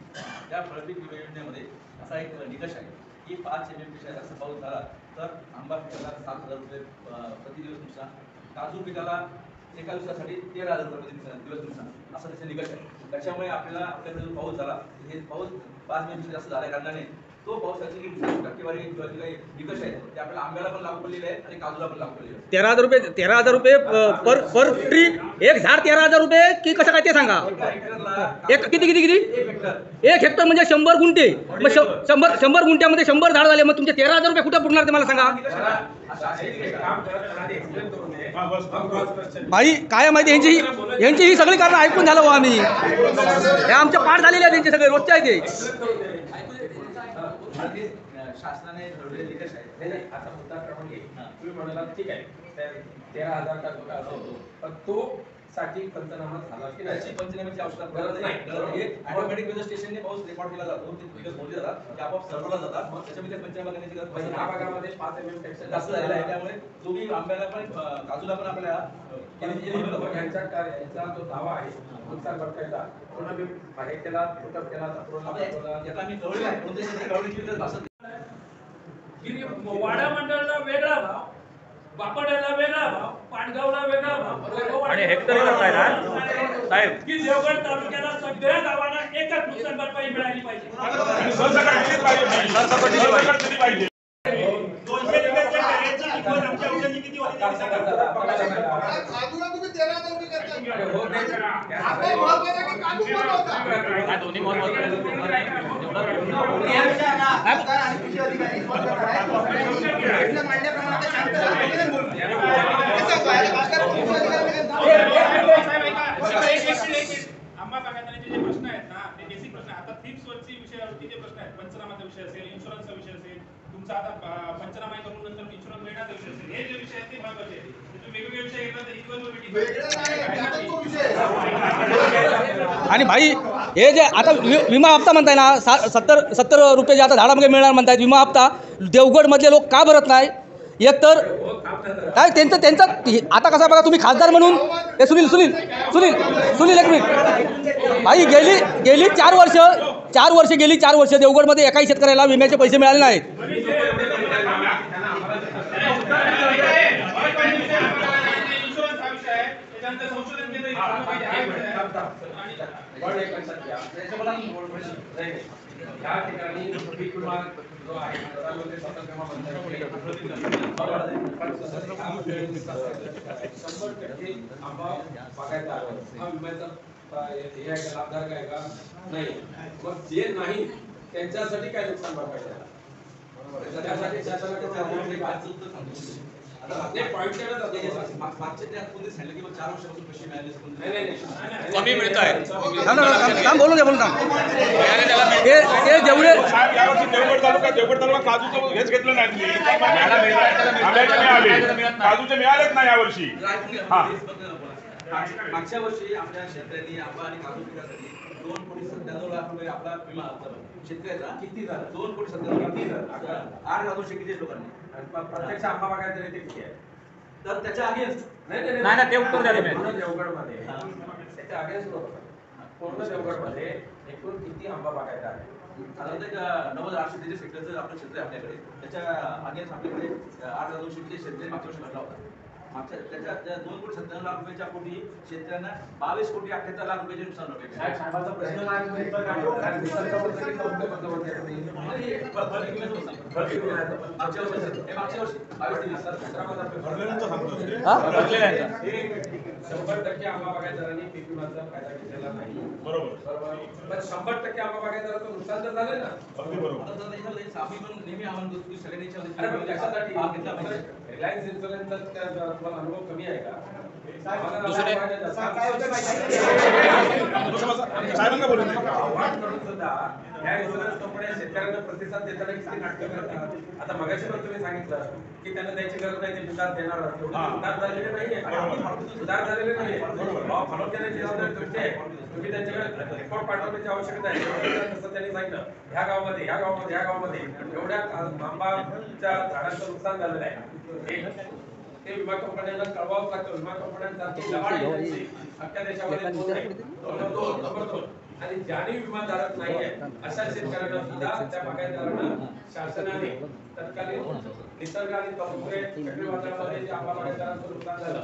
त्या फळपीक विमा योजनेमध्ये असा एक निकष आहे की 5 mm पेक्षा जास्त पाऊस झाला तर आंबा पिकाला 7,000 रुपये प्रति दिवस नुकसान, काजू पिकाला एका दिवसासाठी 13,000 रुपये दिवस नुकसान, असा त्याचा निकष आहे. त्याच्यामुळे आपल्याकडे जो पाऊस झाला, हे पाऊस 5 mm पेक्षा जास्त झाल्या कारणाने तो पावसाची टक्केवारी किंवा जे काही निकष आहे ते आपल्याला आंब्याला पण लागू पडलेले आहेत आणि काजूला पण लागू पडलेले आहेत. 13,000 रुपये पर ट्री, एक झाड 13,000 रुपये की कसं काय ते सांगा. एक किती 1 हेक्टर म्हणजे 100 गुंठे. मग 100 गुंठ्यामध्ये 100 झाड झाले, मग तुमचे 13,000 रुपये कुठे पुरणार ते मला सांगा. भाई काय माहिती, यांची ही सगळी कारणं ऐकून झालं हो आम्ही. हे आमच्या पाठ झालेले आहेत, त्यांचे सगळे रोजचे आहे ते. शासनाने ठरवलेले निकष आहेत. असा मुद्दा क्रमांक 1 तुम्ही म्हणाला ठीक आहे, 13,000 का धोका असं होतो, पण तो साठी पंचनामा झाला की नाही? पंचनाम्याची आवश्यकता गरज नाही. ऑटोमॅटिक रजिस्ट्रेशनने पाऊस रेकॉर्ड केला जातो, ते दिवस मोजले जातात, ते आपोआप सर्व्हरला जातात, मग त्याच्यामध्ये पंचनामा करण्याची गरज पण या भागामध्ये 5 mm पेक्षा जास्त झालेला आहे. त्यामुळे तुम्ही आंब्याला पण काजूला पण आपल्याला यांचा जो दावा आहे नुकसान भरपाईचा पूर्ण बाहेर केला, फुटअप केला, याचा आम्ही कळवली वाडा मंडळाला वेगळा भाव, बापड्याला वेगळा भाव, पाटगावला वेगळा भाव आणि हेक्टरी करताय ना साहेब, की देवगड तालुक्याला सगळ्या गावांना एकच नुकसान भरपाई मिळाली पाहिजे. पाहिजे. 200 लिटरच्या कॅरेटची किंमत आमच्या औषधी किती होती ते सांगा. काजूला तुम्ही 13,000 रुपये करता. आपण महत्वाचं की काजू महत्वाचा. दोन्ही महत्वाचं. या विषयाला खासदार आणि कृषी अधिकारी प्रश्न मांडल्याप्रमाणे शांत राहून बोलू. आंबा बागायतदारांचे जे प्रश्न आहेत ना, ते बेसिक प्रश्न आहेत. आता थीम्स वरची विषयावरती जे प्रश्न आहेत, पंचनामाचा विषय असेल, इन्शुरन्सचा विषय असेल, तुमचा आता पंचनामा करून नंतर इन्शुरन्स मिळण्याचा विषय असेल, हे जे विषय आहेत ते महत्त्वाचे आहेत. तुम्ही वेगवेगळे विषय घेतला तर इक्वल मीटिंग वेगळं नाही, त्यातच तो विषय आहे. आणि भाई हे जे आता विमा हप्ता म्हणताय ना, 70 रुपये जे आता झाडामध्ये मिळणार म्हणतायत विमा हप्ता, देवगडमधले लोक का भरत नाही? एकतर काय त्यांचं आता कसं बघा, तुम्ही खासदार म्हणून हे सुनील एक मिनिट भाई, गेली 4 वर्ष गेली 4 वर्ष देवगडमध्ये एकाही शेतकऱ्याला विम्याचे पैसे मिळाले नाहीत. या ठिकाणी पीक विमा जो आहे प्रधानमंत्री फसल विमा मंडळाचे 100% आंबा बागायतदार हा विम्याचा हे आहे का, लाभधारक आहे का? नाही. मग जे नाही त्यांच्यासाठी काय नुकसान भरपाई द्यायला? त्यासाठी शासनाकडे मागच्या त्यात कोणी सांगितलं की 4 वर्षापासून पैसे मिळाले कमी मिळत आहे. बोलून द्या हे जेवढे साहेब यावर्षी देवगड तालुका काजूचं हेच घेतलं नाही तुम्ही. आंब्याचे मिळाले, काजूचे मिळालेच नाही यावर्षी. हा मागच्या वर्षी आपल्या शेतकऱ्यांनी आंबा आणि काजू पिकासाठी 2,97,00,000 आपला विमा शेतकऱ्याचा किती झाला? 2,97,00,000 8 लाख किती लोकांनी प्रत्यक्ष आंबा बागायत रेट किती आहे? तर त्याच्या अगेन्स्ट नाही ते उत्तर द्या. पूर्ण देवगडमध्ये त्याच्या अगेन्स्ट पूर्ण देवगडमध्ये एकूण किती आंबा बागायत आहे? साधारणतः 90,833 हेक्टरचं आपलं क्षेत्र आहे आपल्याकडे. त्याच्या अगेन्स्ट आपल्याकडे 8,200 शेतकरी मागच्या वर्षी भरला होता. मागच्या त्याच्या 2,97,00,000 रुपयाच्या पोटी शेतकऱ्यांना 22,78,00,000 रुपयाचे नुकसान होते. साहेबाचा प्रश्न नाही मागच्या वर्षी 100% आंबा बागायतदारांनी पीक विम्याचा फायदा घेतलेला नाही. बरोबर. पण 100% आंबा बागायतदाराचं नुकसान तर झालं ना. अगदी बरोबर. आता आम्ही पण नेहमी आव्हान करतो की सगळ्यांनी त्याच्यासाठी रिलायन्स इन्शुरन्सचा तुम्हाला अनुभव कमी आहे का? साहेबांना बोलू नये. आव्हान करून सुद्धा या इन्शुरन्स कंपन्या शेतकऱ्यांना प्रतिसाद देताना किती नाटकं करतात. आता मगाशी पण तुम्ही सांगितलं की त्यांना द्यायची गरज नाही, ते सुधार देणार. सुधार झालेले नाहीये, सुधार झालेले नाहीये. फॉलो करण्याची जबाबदारी तुमची आहे. तुम्ही त्यांच्याकडे रिपोर्ट पाठवण्याची आवश्यकता आहे. जसं त्यांनी सांगितलं ह्या गावामध्ये एवढ्या आंबाच्या झाडांचं नुकसान झालेलं आहे. ते विमा कंपन्यांना कळवावंच लागतं. विमा कंपन्यांसारखी लवाड एजन्सी अख्ख्या देशामध्ये नंबर 2. आणि ज्यांनी विमाधारक नाहीये अशा शेतकऱ्यांना सुद्धा त्या बागायतदारांना शासनाने तत्कालीन निसर्ग आणि चक्रीवादळामध्ये जे आंबा बागायतदारांचं नुकसान झालं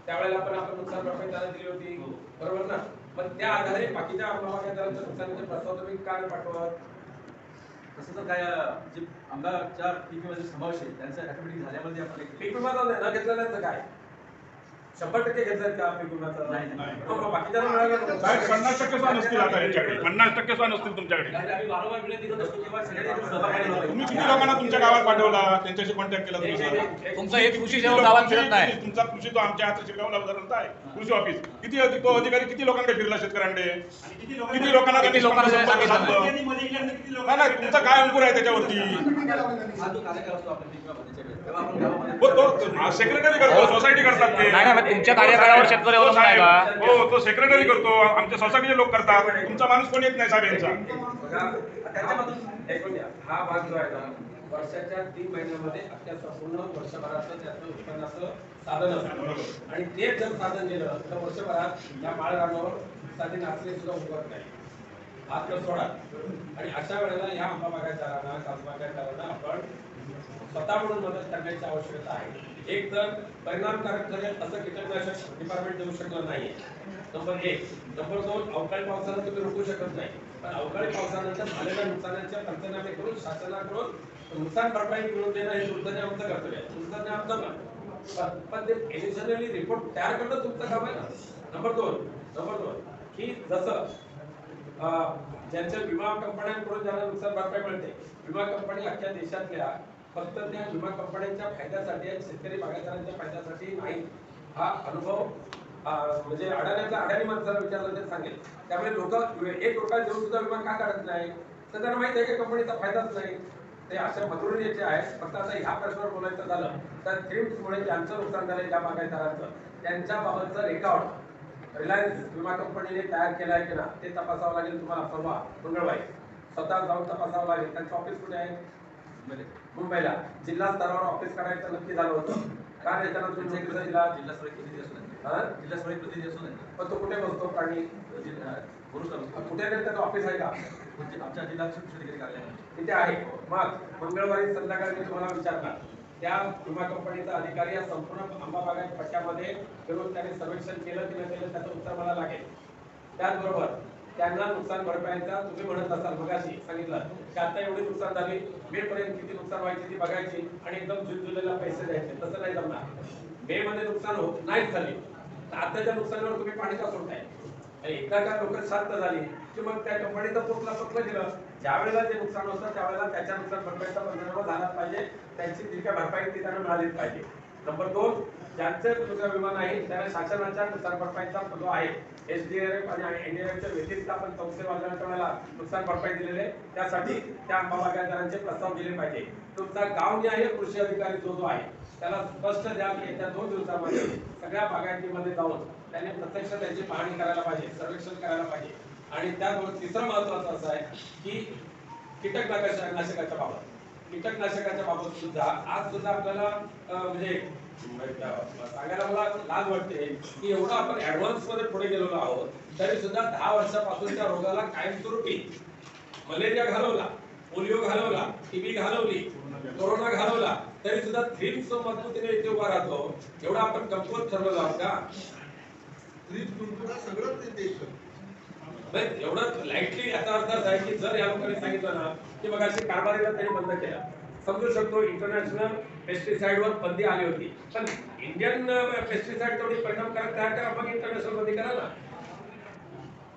त्यावेळेला पण आपण नुकसान भरपाई त्यांना दिली होती, बरोबर ना? पण त्या आधारे बाकीच्या आंबा बागायतदारांचं नुकसानीचे प्रस्ताव तुम्ही का नाही पाठवत? तसं तर काय जे आंब्याच्या पीक विम्याचा समावेश आहे त्यांचं ऑटोमॅटिक झाल्यामध्ये आपण पीक विमाचा न घेतलेल्याचं काय? 100% घेतलं का पीक विमाचा? नाही. बाकीच्यांना मिळालं साहेब 50% सुद्धा नसतील आता याच्याकडे. 50% सुद्धा नसतील तुमच्याकडे. आम्ही वारंवार विनंती करत असतो किंवा सगळ्यांनी सहभागी व्हावे. तुम्ही किती लोकांना तुमच्या गावात पाठवला, त्यांच्याशी कॉन्टॅक्ट केला तुम्ही? तुमचा एक कृषी सेवा गावात फिरत नाही. तुमचा कृषी तो आमच्या हातात शिरगावला उदाहरण आहे कृषी ऑफिस. किती तो अधिकारी किती लोकांकडे फिरला शेतकऱ्यांकडे? किती लोकांना त्यांनी संपर्क साधला? नाही तुमचा काय अंकुर आहे त्याच्यावरती? तो सेक्रेटरी करतो, सोसायटी करतात ते. तुमच्या कार्यकाळावर शेतकरी अवलंबून आहे का? हो तो सेक्रेटरी करतो, आमच्या सोसायटीचे लोक करतात. तुमचा माणूस कोण येत नाही साहेब यांचा. हा भाग जो आहे ना वर्षाच्या 3 महिन्यामध्ये अख्ख्या संपूर्ण वर्षभराचं त्याचं उत्पन्नाचं साधन असतं. आणि ते जर साधन दिलं तर वर्षभरात या माळ रानावर साधे नाचले सुद्धा उगवत नाही. हात सोडा. आणि अशा वेळेला या आंबा बागायतदारांना, काजू बागायतदारांना आपण स्वतः म्हणून मदत करण्याची आवश्यकता आहे. एक तर परिणामकारक ठरेल असं कीटकनाशक डिपार्टमेंट देऊ शकणार नाहीये, नंबर 1. नंबर 2, अवकाळी पावसाला तुम्ही रोखू शकत नाही. पण अवकाळी पावसानंतर झालेल्या नुकसानाच्या पंचनामे करून शासनाकडून नुकसान भरपाई मिळवून देणं हे दुर्दैवी आमचं कर्तव्य आहे. दुर्दैवी आमचं पण ते एडिशनली रिपोर्ट तयार करणं तुमचं काम आहे ना. नंबर 2 की जसं ज्यांच्या विमा कंपन्यांकडून ज्यांना नुकसान भरपाई मिळते, विमा कंपनी अख्ख्या देशातल्या फक्त त्या विमा कंपन्यांच्या फायद्यासाठी आणि शेतकरी बागायतदारांच्या फायद्यासाठी नाही. हा अनुभव म्हणजे अडाणी माणसाला विचारलं तर सांगेल. त्यामुळे लोक 1 रुपया देऊन सुद्धा विमा का काढत नाही? तर त्यांना माहिती आहे की कंपनीचा फायदाच नाही. ते अशा मधुरण्याचे आहेत. फक्त आता ह्या प्रश्नावर बोलायचं झालं तर थ्रिप्समुळे ज्यांचं नुकसान झालंय ज्या बागायतदारांचं त्यांच्याबाबतचं रेकॉर्ड रिलायन्स विमा कंपनीने तयार केला आहे की ना ते तपासावं लागेल तुम्हाला. परवा मंगळवारी स्वतः जाऊन तपासावं लागेल. त्यांचं ऑफिस कुठे आहे? मुंबईला. जिल्हा स्तरावर ऑफिस करायचं नक्की झालं होतं. कारण याच्यानं तुम्ही जिल्हास्तरीय प्रतिनिधी असतो. पण तो कुठे बसतो प्राणी? कुठे त्याचं ऑफिस आहे का? आमच्या जिल्हा अधिकारी कार्यालय तिथे आहे. मग मंगळवारी संध्याकाळी मी तुम्हाला विचारणार त्या विमा कंपनीचा अधिकारी या संपूर्ण आंबा बागायत पट्ट्यामध्ये फिरून त्याने सर्वेक्षण केलं की नाही केलं त्याचं उत्तर मला लागेल. त्याचबरोबर त्यांना नुकसान भरपाईचा तुम्ही म्हणत असाल मगाशी सांगितलं की आता एवढी नुकसान झाली, मे पर्यंत किती नुकसान व्हायची ती बघायची आणि एकदम जुलजुलीला पैसे द्यायचे. तसं नाही जमणार. मे मध्ये नुकसान नाहीच झाली तर आताच्या नुकसानीवर तुम्ही पाणी का सोडताय? एकदा का लोक शांत झाली की मग त्या कंपनीचं पोटला पकलं गेलं. ज्या वेळेला जे नुकसान होतं त्यावेळेला त्याच्या नुकसान भरपाईचा पंचनामा झालाच पाहिजे, त्यांची जी काय भरपाई ती त्यांना मिळालीच पाहिजे. नंबर 2, ज्यांचे विमा नाही त्यांना शासनाच्या नुकसान भरपाईचा जो आहे SDRF आणि NDRFच्या व्यतिरिक्त आपण 400 वेळेला नुकसान भरपाई दिलेले, त्यासाठी त्या आंबा बागायतदारांचे प्रस्ताव दिले पाहिजे. तुमचा गावनिहाय कृषी अधिकारी जो आहे त्याला स्पष्ट द्या की येत्या 2 दिवसामध्ये सगळ्या बागायतीमध्ये जाऊन त्यांनी प्रत्यक्ष त्यांची पाहणी करायला पाहिजे, सर्वेक्षण करायला पाहिजे. आणि त्याबरोबर तिसरं महत्वाचं असं आहे की कीटकनाशकाच्या बाबत सुद्धा आज सुद्धा आपल्याला म्हणजे सांगायला मला लाज वाटते की एवढं आपण ऍडव्हान्स मध्ये पुढे गेलेलो आहोत, तरी सुद्धा 10 वर्षापासून त्या रोगाला कायमस्वरूपी मलेरिया घालवला, पोलिओ घालवला, TB घालवली, कोरोना घालवला, तरी सुद्धा थ्रिप्स मजबूतीने इथे उभा राहतो. एवढा आपण कमकुवत ठरलेलो आहोत का? एवढं लाईटली याचा अर्थ असा आहे की जर या लोकांनी सांगितलं ना की मग अशी कारभारीला त्यांनी बंद केला, समजू शकतो इंटरनॅशनल पेस्टिसाइडवर बंदी आली होती, पण इंडियन पेस्टिसाइड तेवढी परिणामकारक तयार करा, मग इंटरनॅशनल बंदी करा ना.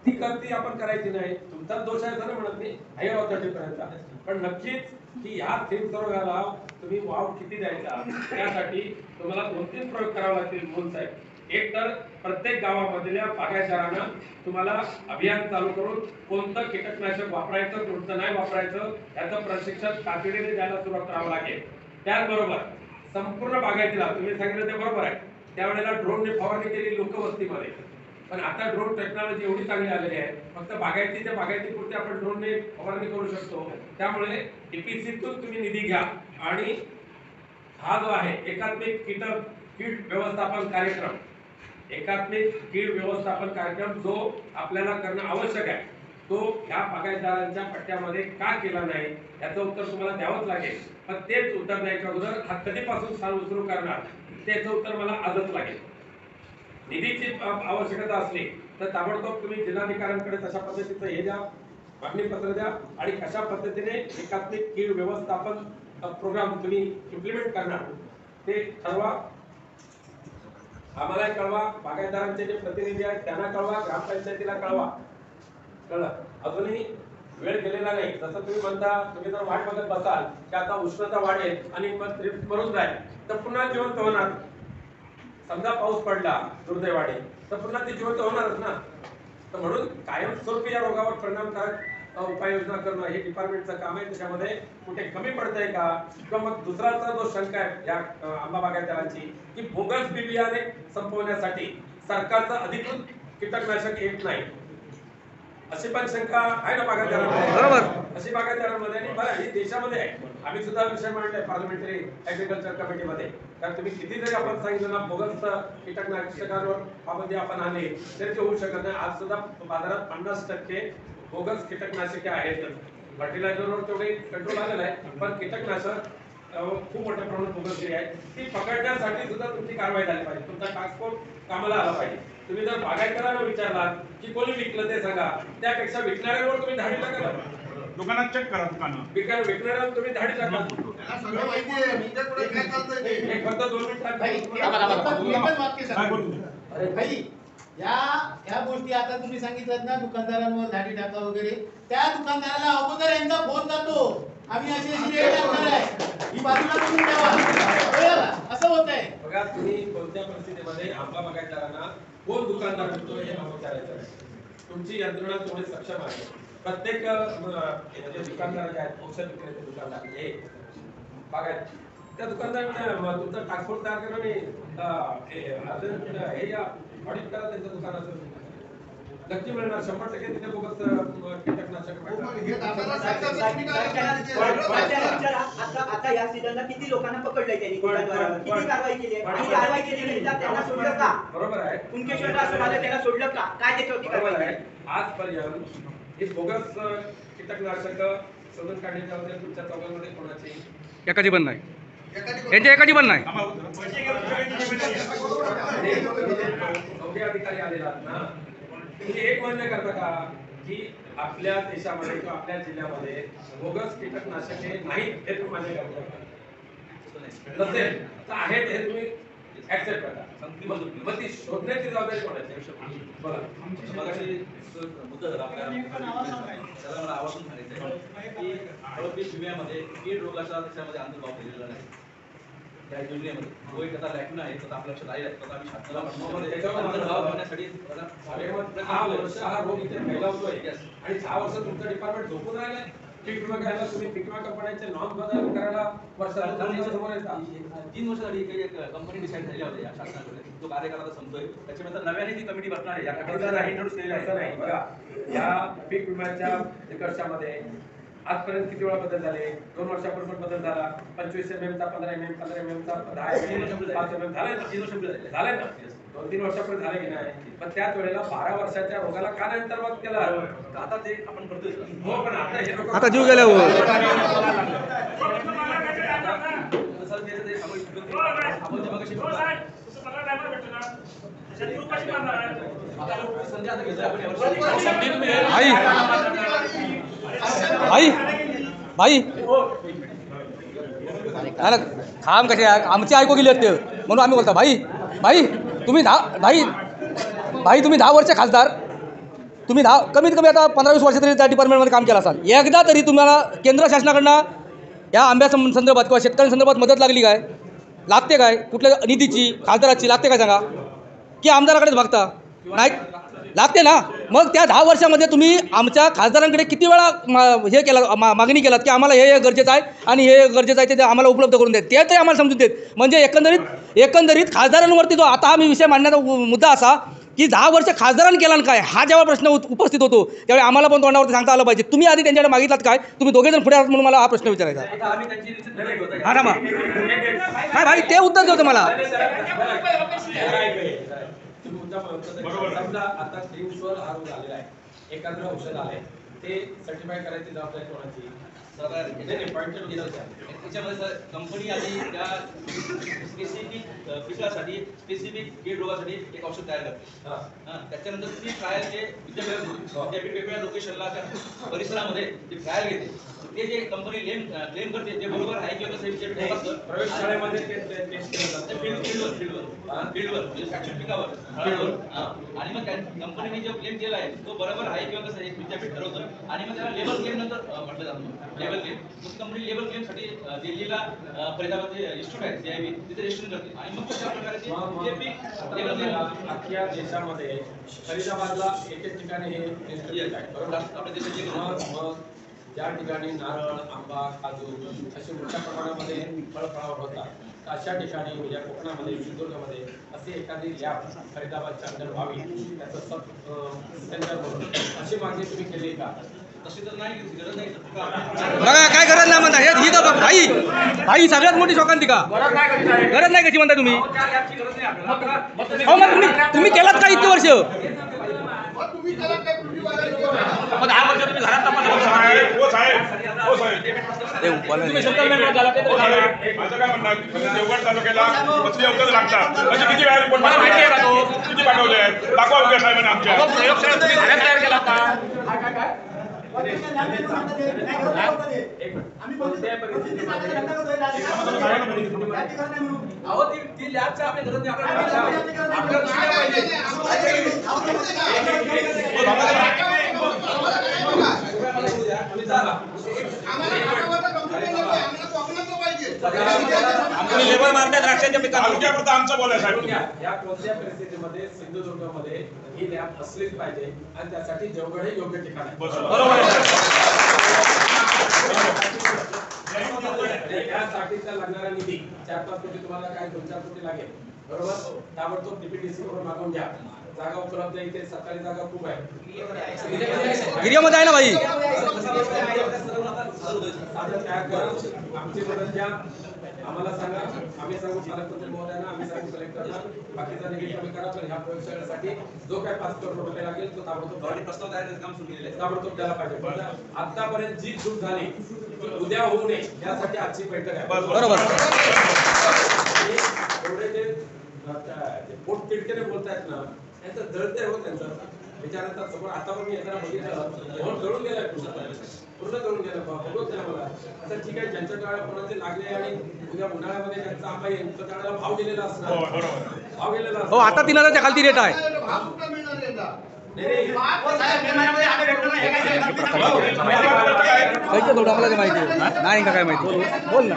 ती गलती आपण करायची नाही. तुमचा दोष आहे असं म्हणत नाही, हायर ऑथॉरिटीपर्यंत, पण नक्कीच की ह्या थीम रोगाला तुम्ही वाव किती द्यायचा त्यासाठी तुम्हाला 2-3 प्रयोग करावे लागतील. मूल साहेब, एक तर प्रत्येक गावामधल्या बागायतदारांना तुम्हाला अभियान चालू करून कोणतं कीटकनाशक वापरायचं, कोणतं नाही वापरायचं याचं प्रशिक्षण तातडीने द्यायला सुरुवात करावं लागेल. त्याचबरोबर संपूर्ण बागायतीला तुम्ही सांगितलं ते बरोबर आहे, त्यावेळेला ड्रोनने फवारणी केली लोकवस्तीमध्ये, पण आता ड्रोन टेक्नॉलॉजी एवढी चांगली आलेली आहे, फक्त बागायतीपुरते आपण ड्रोनने फवारणी करू शकतो. त्यामुळे DPCतून तुम्ही निधी घ्या आणि हा जो आहे एकात्मिक कीड व्यवस्थापन कार्यक्रम जो आपल्याला करणं आवश्यक आहे, तो ह्या बागायतदारांच्या पट्ट्यामध्ये का केला नाही याचं उत्तर तुम्हाला द्यावंच लागेल. पण तेच उत्तर द्यायच्या अगोदर हा कधीपासून सुरू करणार त्याचं उत्तर मला आजच लागेल. निधीची आवश्यकता असली तर ताबडतोब तुम्ही जिल्हाधिकाऱ्यांकडे तशा पद्धतीचं हे द्या, मागणी पत्र द्या आणि कशा पद्धतीने एकात्मिक कीड व्यवस्थापन प्रोग्राम तुम्ही इम्प्लिमेंट करणार ते ठरवा. आम्हाला कळवा, बागायतदारांचे जे प्रतिनिधी आहेत त्यांना कळवा, ग्रामपंचायतीला कळवा. कळलं? अजूनही वेळ गेलेला नाही. जसं तुम्ही म्हणता, तुम्ही जर वाट बघत बसाल की आता उष्णता वाढेल आणि मग थ्रिप्स मरून जाईल तर पुन्हा जिवंत होणार. समजा पाऊस पडला दुर्दैवाने तर पुन्हा ते जिवंत होणारच ना. तर म्हणून कायमस्वरूपी या रोगावर परिणामकारक उपाययोजना करणं हे डिपार्टमेंटचं काम आहे. त्याच्यामध्ये कुठे कमी पडतंय का, किंवा मग दुसराचा जो शंका आहे या आंबा बागायतदारांची की बोगस बी बियाणे संपवण्यासाठी सरकारचं अधिकृत कीटकनाशक येत नाही, अशी पण शंका आहे ना बागायतदारांमध्ये. बरोबर, अशी बागायतदारांमध्ये आणि बरं ही देशामध्ये आहे. आम्ही सुद्धा विषय मांडलाय पार्लमेंटरी ऍग्रिकल्चर कमिटीमध्ये. कारण तुम्ही किती जरी आपण सांगितलं ना बोगस कीटकनाशकांवर पाबंदी आपण आणली तरी ते होऊ शकत नाही. आज सुद्धा बाजारात 50% बोगस कीटकनाशके आहेत. फर्टिलायझरवर तेवढे कंट्रोल आलेला आहे, पण कीटकनाशक खूप मोठ्या प्रमाणात बोगस आहे, ती पकडण्यासाठी सुद्धा तुमची कारवाई झाली पाहिजे. तुमचा टास्क फोर्स कामाला आला पाहिजे. तुम्ही जर बागायतदारांना विचारलात की कोणी विकलं ते सांगा, त्यापेक्षा विकणाऱ्यांवर तुम्ही धाडी टाका. दुकानात चेक करा, दुकानं विकणाऱ्यांवर तुम्ही धाडी टाका. सगळं माहिती आहे, मी तर पुढे काय चालतंय ते. एक फक्त 2 मिनिटात एकच वाक्य सांगा. अरे भाई, या गोष्टी आता तुम्ही सांगितलं ना, दुकानदारांवर धाडी टाका वगैरे, त्या दुकानदाराला अगोदर यांचा फोन जातो, आम्ही अशी रेट टाकणार आहे, ही बाजूला करून द्यावा, असं होत आहे. बघा, तुम्ही कोणत्या परिस्थितीमध्ये आंबा बागायतदारांना कोण दुकानदार विकतो हे विचारायचं आहे. तुमची यंत्रणा थोडी सक्षम आहे. प्रत्येक म्हणजे दुकानदार जे आहेत, औषध विक्रेते दुकानदार हे बागायत, त्या दुकानदारांना तुमचा ट्रान्सपोर्ट तयार करणं आणि हे या ऑडिट करा त्यांचं दुकानाचं, नक्की मिळणार 100% तिथे बोगस कीटकनाशक आता या सीझनला किती लोकांना पकडलंय त्यांनी, किती कारवाई केली आहे, आणि कारवाई केली त्यांना सोडलं का? बरोबर आहे. कुणकेश्वरला असं झालं, त्यांना सोडलं का? काय त्याच्यावरती कारवाई केली? आजपर्यंत हे बोगस कीटकनाशक शोधून काढण्याच्या वगैरे तुमच्या चौकांमध्ये कोणाची एकाची पण नाही, यांच्या एकाची पण नाही. अधिकारी आलेला ना, तुम्ही एक मान्य करता का की आपल्या देशामध्ये किंवा आपल्या जिल्ह्यामध्ये बोगस कीटकनाशके नाहीत हे तुम्ही मान्य करता? नसेल तर आहेत हे तुम्ही ऍक्सेप्ट करतात. मग ती शोधण्याची जबाबदारी कोणाची? बघा मगाशी मुद्दा झाला त्याला मला आवर्जून सांगायचं आहे की फळपीक विम्यामध्ये कीड रोगाचा त्याच्यामध्ये अंतर्भाव केलेला नाही. त्या योजनेमध्ये जो एक आता लॅक्युना आहे तो आपल्या लक्षात आलेला आहे. तो आम्ही शासनाला त्याच्यावर अंतर्भाव करण्यासाठी 6 वर्ष हा रोग इथे फैलावतोय आणि 6 वर्ष तुमचं डिपार्टमेंट झोपून राहिलंय. पीक विमा करायला तुम्ही पीक विमा कंपन्यांचे नॉर्म बदल करायला समोर येतात. 3 वर्ष झाली काही कंपनी डिसाईड झालेल्या होत्या या शासनाकडे. तो कार्यकाळ आता संपतोय. त्याच्यानंतर नव्याने ती कमिटी बसणार आहे. या कमिटीला इंट्रोड्यूस केलेला असं नाही. बघा या पीक विम्याच्या निकषामध्ये आजपर्यंत किती वेळा बदल झाले? 2 वर्षापूर्वी बदल झाला. 25 mm चा 15 mm, 15 mm चा 10 mm, 5 mm झाले ना? 3 वर्ष झाले ना? 2-3 वर्षापूर्वी झाले की नाही? पण त्याच वेळेला 12 वर्षाच्या रोगाला का नाही अंतर्भाव केला? आता ते आपण करतोय. हो पण आता हे लोक आता जीव गेल्यावर भाई भाई खाम कसे आमचे ऐकू गेले ते म्हणून आम्ही बोलतो भाई भाई तुम्ही 10 वर्ष खासदार, तुम्ही कमीत कमी आता 15-20 वर्ष तरी त्या डिपार्टमेंटमध्ये काम केलं असाल. एकदा तरी तुम्हाला केंद्र शासनाकडनं या आंब्या संदर्भात किंवा शेतकऱ्यांसंदर्भात मदत लागली काय? लागते काय? कुठल्या निधीची खासदाराची लागते काय सांगा? की आमदाराकडेच बघता? नाही लागते ना. मग त्या 10 वर्षामध्ये तुम्ही आमच्या खासदारांकडे किती वेळा हे केलं मागणी केलात की आम्हाला हे गरजेचं आहे आणि हे गरजेचं आहे ते आम्हाला उपलब्ध करून देत. ते तरी आम्हाला समजून देत. म्हणजे एकंदरीत खासदारांवरती जो आता आम्ही विषय मांडण्याचा मुद्दा असा की 10 वर्ष खासदारांनी केला काय हा जेव्हा प्रश्न उपस्थित होतो त्यावेळी आम्हाला पण तोंडावरती सांगता आलं पाहिजे. तुम्ही आधी त्यांच्याकडे मागितलात काय? तुम्ही दोघेजण पुढे आहात म्हणून मला हा प्रश्न विचारायचा. हा ना मग काय भाई ते उत्तर देतो मला. समजा आता दिवसभर आरोग्य आलेला आहे, एखादं औषध आलंय, ते सर्टिफाय करायची जबाबदारी कोणाची? त्याच्यामध्ये सर कंपनी आधी त्या स्पेसिफिक पिकासाठी स्पेसिफिक कीड रोगासाठी एक औषध तयार करते. त्याच्यानंतर ती ट्रायल जे विद्यापीठ वेगवेगळ्या लोकेशनला त्या परिसरामध्ये ती ट्रायल घेते. ते जे कंपनी क्लेम करते ते बरोबर आहे किंवा कसं विद्यापीठ असतं प्रयोगशाळेमध्ये टेस्ट केलं जातं. फील्डवर म्हणजे फॅक्चर पिकावर फील्डवर. आणि मग कंपनीने जो क्लेम केला आहे तो बरोबर आहे किंवा कसं एक विद्यापीठ ठरवतं आणि मग त्याला लेबर क्लेम नंतर म्हटलं जातं. लेबर क्लेम कंपनी लेबर क्लेमसाठी दिल्लीला फरीदाबाद इन्स्टिट्यूट आहे CIB तिथे रजिस्ट्रेशन करते आणि मग कशा प्रकारे अख्ख्या देशामध्ये फरीदाबादला एक ठिकाणी हे इन्स्टिट्यूट आहे बरोबर. आपल्या देशाची मग ज्या ठिकाणी नारळ, आंबा, काजू असे मोठ्या प्रमाणामध्ये फळफळावळ होतात अशा ठिकाणी म्हणजे कोकणामध्ये सिंधुदुर्गमध्ये असे एखादी लॅब फरीदाबादच्या अंडर व्हावी त्याचं सेंटर म्हणून अशी मागणी तुम्ही केली का? तशी तर नाही गरज नाही. बघा काय गरज नाही म्हणता. ही तर भाई सगळ्यात मोठी शोकांती का गरज नाही कशी म्हणता तुम्ही? हो मग तुम्ही केलात का इतके वर्ष? तुम्ही त्याला काय कृषीवाल्यांची मग 10 वर्ष तुम्ही घरात माझं काय म्हणणं आहे की देवगड तालुक्याला मछली औषध लागतात म्हणजे किती वेळा रिपोर्ट किती पाठवले आहेत दाखवा उद्या साहेबांना आमच्या प्रयोगशाळेत तुम्ही घरात तयार केला का? अहो ती लॅबचं आपल्या घरात आपल्याला लेबर मारतात द्राक्षाच्या तालुक्यापुरतं आमचं बोलाय साहेब. या कोणत्या परिस्थितीमध्ये सिंधुदुर्गमध्ये ही लॅब असलीच पाहिजे आणि त्यासाठी देवगड हे योग्य ठिकाण आहे. बरोबर त्यासाठीचा लागणारा निधी 4-5 कोटी तुम्हाला काय 2-4 कोटी लागेल बरोबर. ताबडतोब DPDC कडून मागून घ्या. जागा उपलब्ध इथे सरकारी जागा खूप आहे. गिरियामध्ये आहे ना भाई. आमची मदत द्या आम्हाला सांगा आम्ही सांगू पालकमंत्री महोदयांना आम्ही सांगू कलेक्टरला बाकीचा निधी कमी करा. पण ह्या प्रयोगशाळेसाठी जो काय 5 करोड रुपये लागेल तो ताबडतोब प्रस्ताव तयार काम सुरू केलेलं आहे. ताबडतोब द्यायला पाहिजे. पण आतापर्यंत जी चूक झाली ती उद्या होऊ नये यासाठी आजची बैठक आहे. बरोबर. एवढे जे पोट तिडकेने बोलतायत ना त्यांचं जळते हो त्यांचं त्याच्यानंतर समोर आता पण मी येताना बघितलं मोहन जळून गेलाय पूर्ण जळून गेला बघत नाही मला. आता ठीक आहे, ज्यांच्या टाळ्या कोणाचे लागले आणि उद्या उन्हाळ्यामध्ये ज्यांचा आंबा येईल तर त्याला भाव गेलेला असणार, भाव गेलेला हो आता 3,000च्या खालती रेट आहे. भाव कुठं मिळणार आहे आता? कैसे थोडं आम्हाला काय माहिती नाही का काय माहिती बोल ना.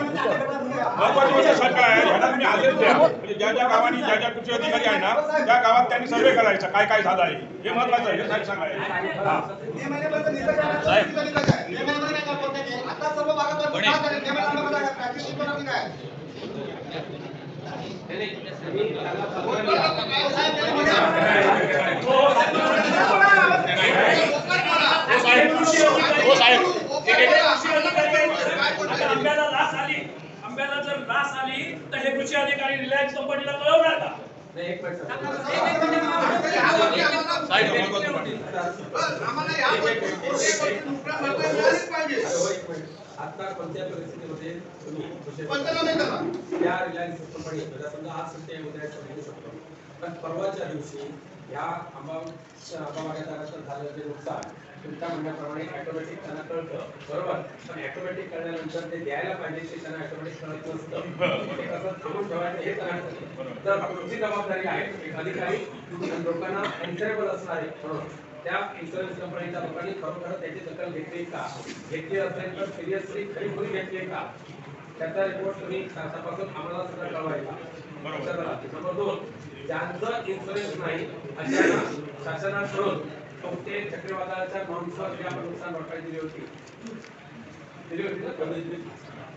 महत्वाची गोष्ट सरकार आहे, ह्याला तुम्ही आदेश द्या. म्हणजे ज्या ज्या गावांनी ज्या ज्या कृषी अधिकारी आहे ना त्या गावात त्यांनी सर्वे करायचा काय काय झालं आहे हे महत्वाचं आहे. हे साहेब सांगायचं. आता सर्व भागात आंब्याला जर रास आली तर हे कृषी अधिकारी रिलायन्स कंपनीला कळवणार का? आता कोणत्या परिस्थितीमध्ये तुम्ही या रिलायन्स कंपनी समजा आज सुट्टी आहे उद्या घेऊ शकतो, पण परवाच्या दिवशी या आंबा बागायतदाराचं झालेलं जे नुकसान तुमच्या म्हणण्याप्रमाणे ऑटोमॅटिक त्यांना कळतं, बरोबर. पण ऑटोमॅटिक कळल्यानंतर ते द्यायला पाहिजे ते त्यांना ऑटोमॅटिक कळत नसतं. ते कसं थांबून ठेवायचं हे त्यांना तर तुमची जबाबदारी आहे एक अधिकारी लोकांना एन्सरेबल असणार आहे म्हणून त्या इन्शुरन्स कंपनीच्या लोकांनी खरोखर त्याची दखल घेतली का, घेतली असेल तर सिरियसली खरी घेतली का, त्याचा रिपोर्ट तुम्ही तपासून आम्हाला सुद्धा कळवायचा. नंबर 2, ज्यांचं इन्शुरन्स नाही अशा शासनाकडून ते चक्रीवादळाच्या नॉनसवर जी आपण नुकसान भरपाई दिली होती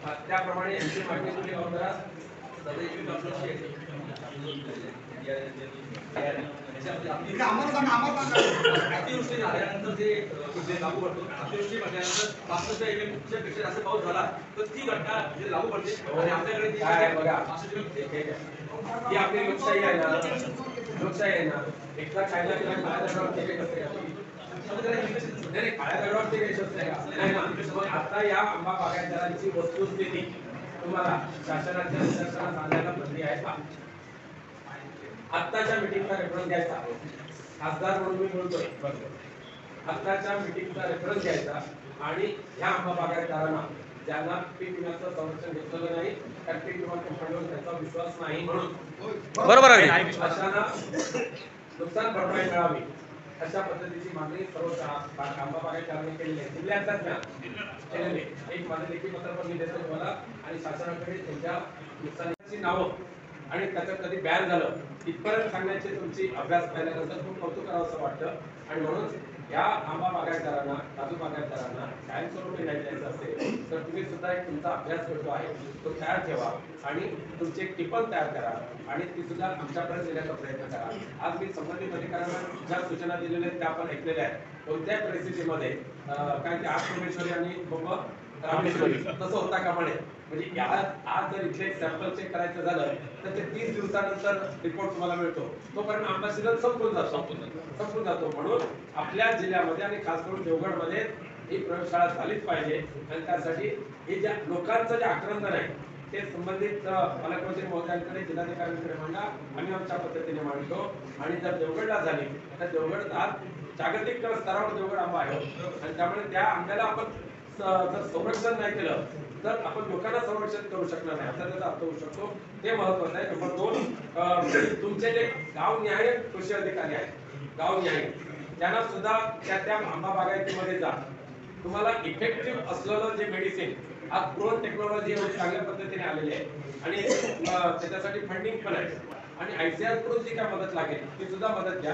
ना, त्याप्रमाणे यांची मागणी तुम्ही अतिवृष्टी झाल्यानंतर जे लागू पडतो, अतिवृष्टी म्हटल्यानंतर पावसाच्या पेक्षा जास्त पाऊस झाला तर ती घटना जे लागू पडते आणि आपल्याकडे ही आपली लोकशाही आहे ना, लोकशाही आहे ना. एकदा कायदा केला काळ्या दगडावर ते काही असते का? नाही काळ्या दगडावर ते काही असते का? नाही ना. मग आता या आंबा बागायतदारांची वस्तुस्थिती तुम्हाला शासनाच्या निदर्शनास आणायला बंदी आहे का? आत्ताच्या मीटिंगचा रेफरन्स घ्यायचा, खासदार म्हणून मी बोलतोय, आत्ताच्या मीटिंगचा रेफरन्स घ्यायचा आणि ह्या आंबा बागायतदारांना ज्यांना पीक विम्याचं संरक्षण घेतलेलं नाही, त्या पीक विमा कंपनीवर त्यांचा विश्वास नाही म्हणून बरोबर आहे. अशांना नुकसान भरपाई मिळावी अशा पद्धतीची मागणी सर्व आंबा बागायतदारांनी केलेली आहे. जिल्ह्यातल्या केलेली एक माझं लेखी पत्र पण मी देतो तुम्हाला आणि शासनाकडे त्यांच्या नुकसानीची नावं आणि त्याच्यात कधी बॅन झालं इथपर्यंत सांगण्याची तुमची अभ्यास पाहिल्यानंतर खूप कौतुक करावं असं वाटतं. आणि म्हणून या आंबा बागायतदारांना, काजू बागायतदारांना कायमस्वरूपी नाही द्यायचं असेल तर तुम्ही सुद्धा एक तुमचा अभ्यास करतो आहे तो तयार ठेवा आणि तुमची एक टिपण तयार करा आणि ती सुद्धा आमच्यापर्यंत देण्याचा प्रयत्न करा. आज मी संबंधित अधिकाऱ्यांना ज्या सूचना दिलेल्या आहेत त्या आपण ऐकलेल्या आहेत. कोणत्या परिस्थितीमध्ये काय ते आज सोमेश्वरी आणि रामेश्वरी तसं होता कामा नये. म्हणजे आज जर इथले सॅम्पल चेक करायचं झालं तर ते 30 दिवसानंतर रिपोर्ट तुम्हाला मिळतो, तोपर्यंत आंबा सीझन संपून जातो. म्हणून आपल्या जिल्ह्यामध्ये आणि खास करून देवगडमध्ये ही प्रयोगशाळा झालीच पाहिजे आणि त्यासाठी हे ज्या लोकांचं जे आक्रंदन आहे ते संबंधित पालकमंत्री महोदयांकडे, जिल्हाधिकाऱ्यांकडे मांडा, आम्ही आमच्या पद्धतीने मांडतो. आणि जर देवगडला झाली तर देवगड आज जागतिक स्तरावर देवगड आंबा आहे आणि त्यामुळे त्या आंब्याला आपण जर संरक्षण नाही केलं तर आपण लोकांना संरक्षण करू शकणार नाही असा त्याचा अर्थ होऊ शकतो. ते महत्वाचं आहे. नंबर 2, तुमचे जे गाव न्याय कृषी अधिकारी आहेत, गाव न्याय त्यांना सुद्धा त्या आंबा बागायतीमध्ये जा. तुम्हाला इफेक्टिव्ह असलेलं जे मेडिसिन आज ड्रोन टेक्नॉलॉजी चांगल्या पद्धतीने आलेली आहे आणि त्याच्यासाठी फंडिंग पण आहे आणि ICAR कडून जी काय मदत लागेल ती सुद्धा मदत घ्या.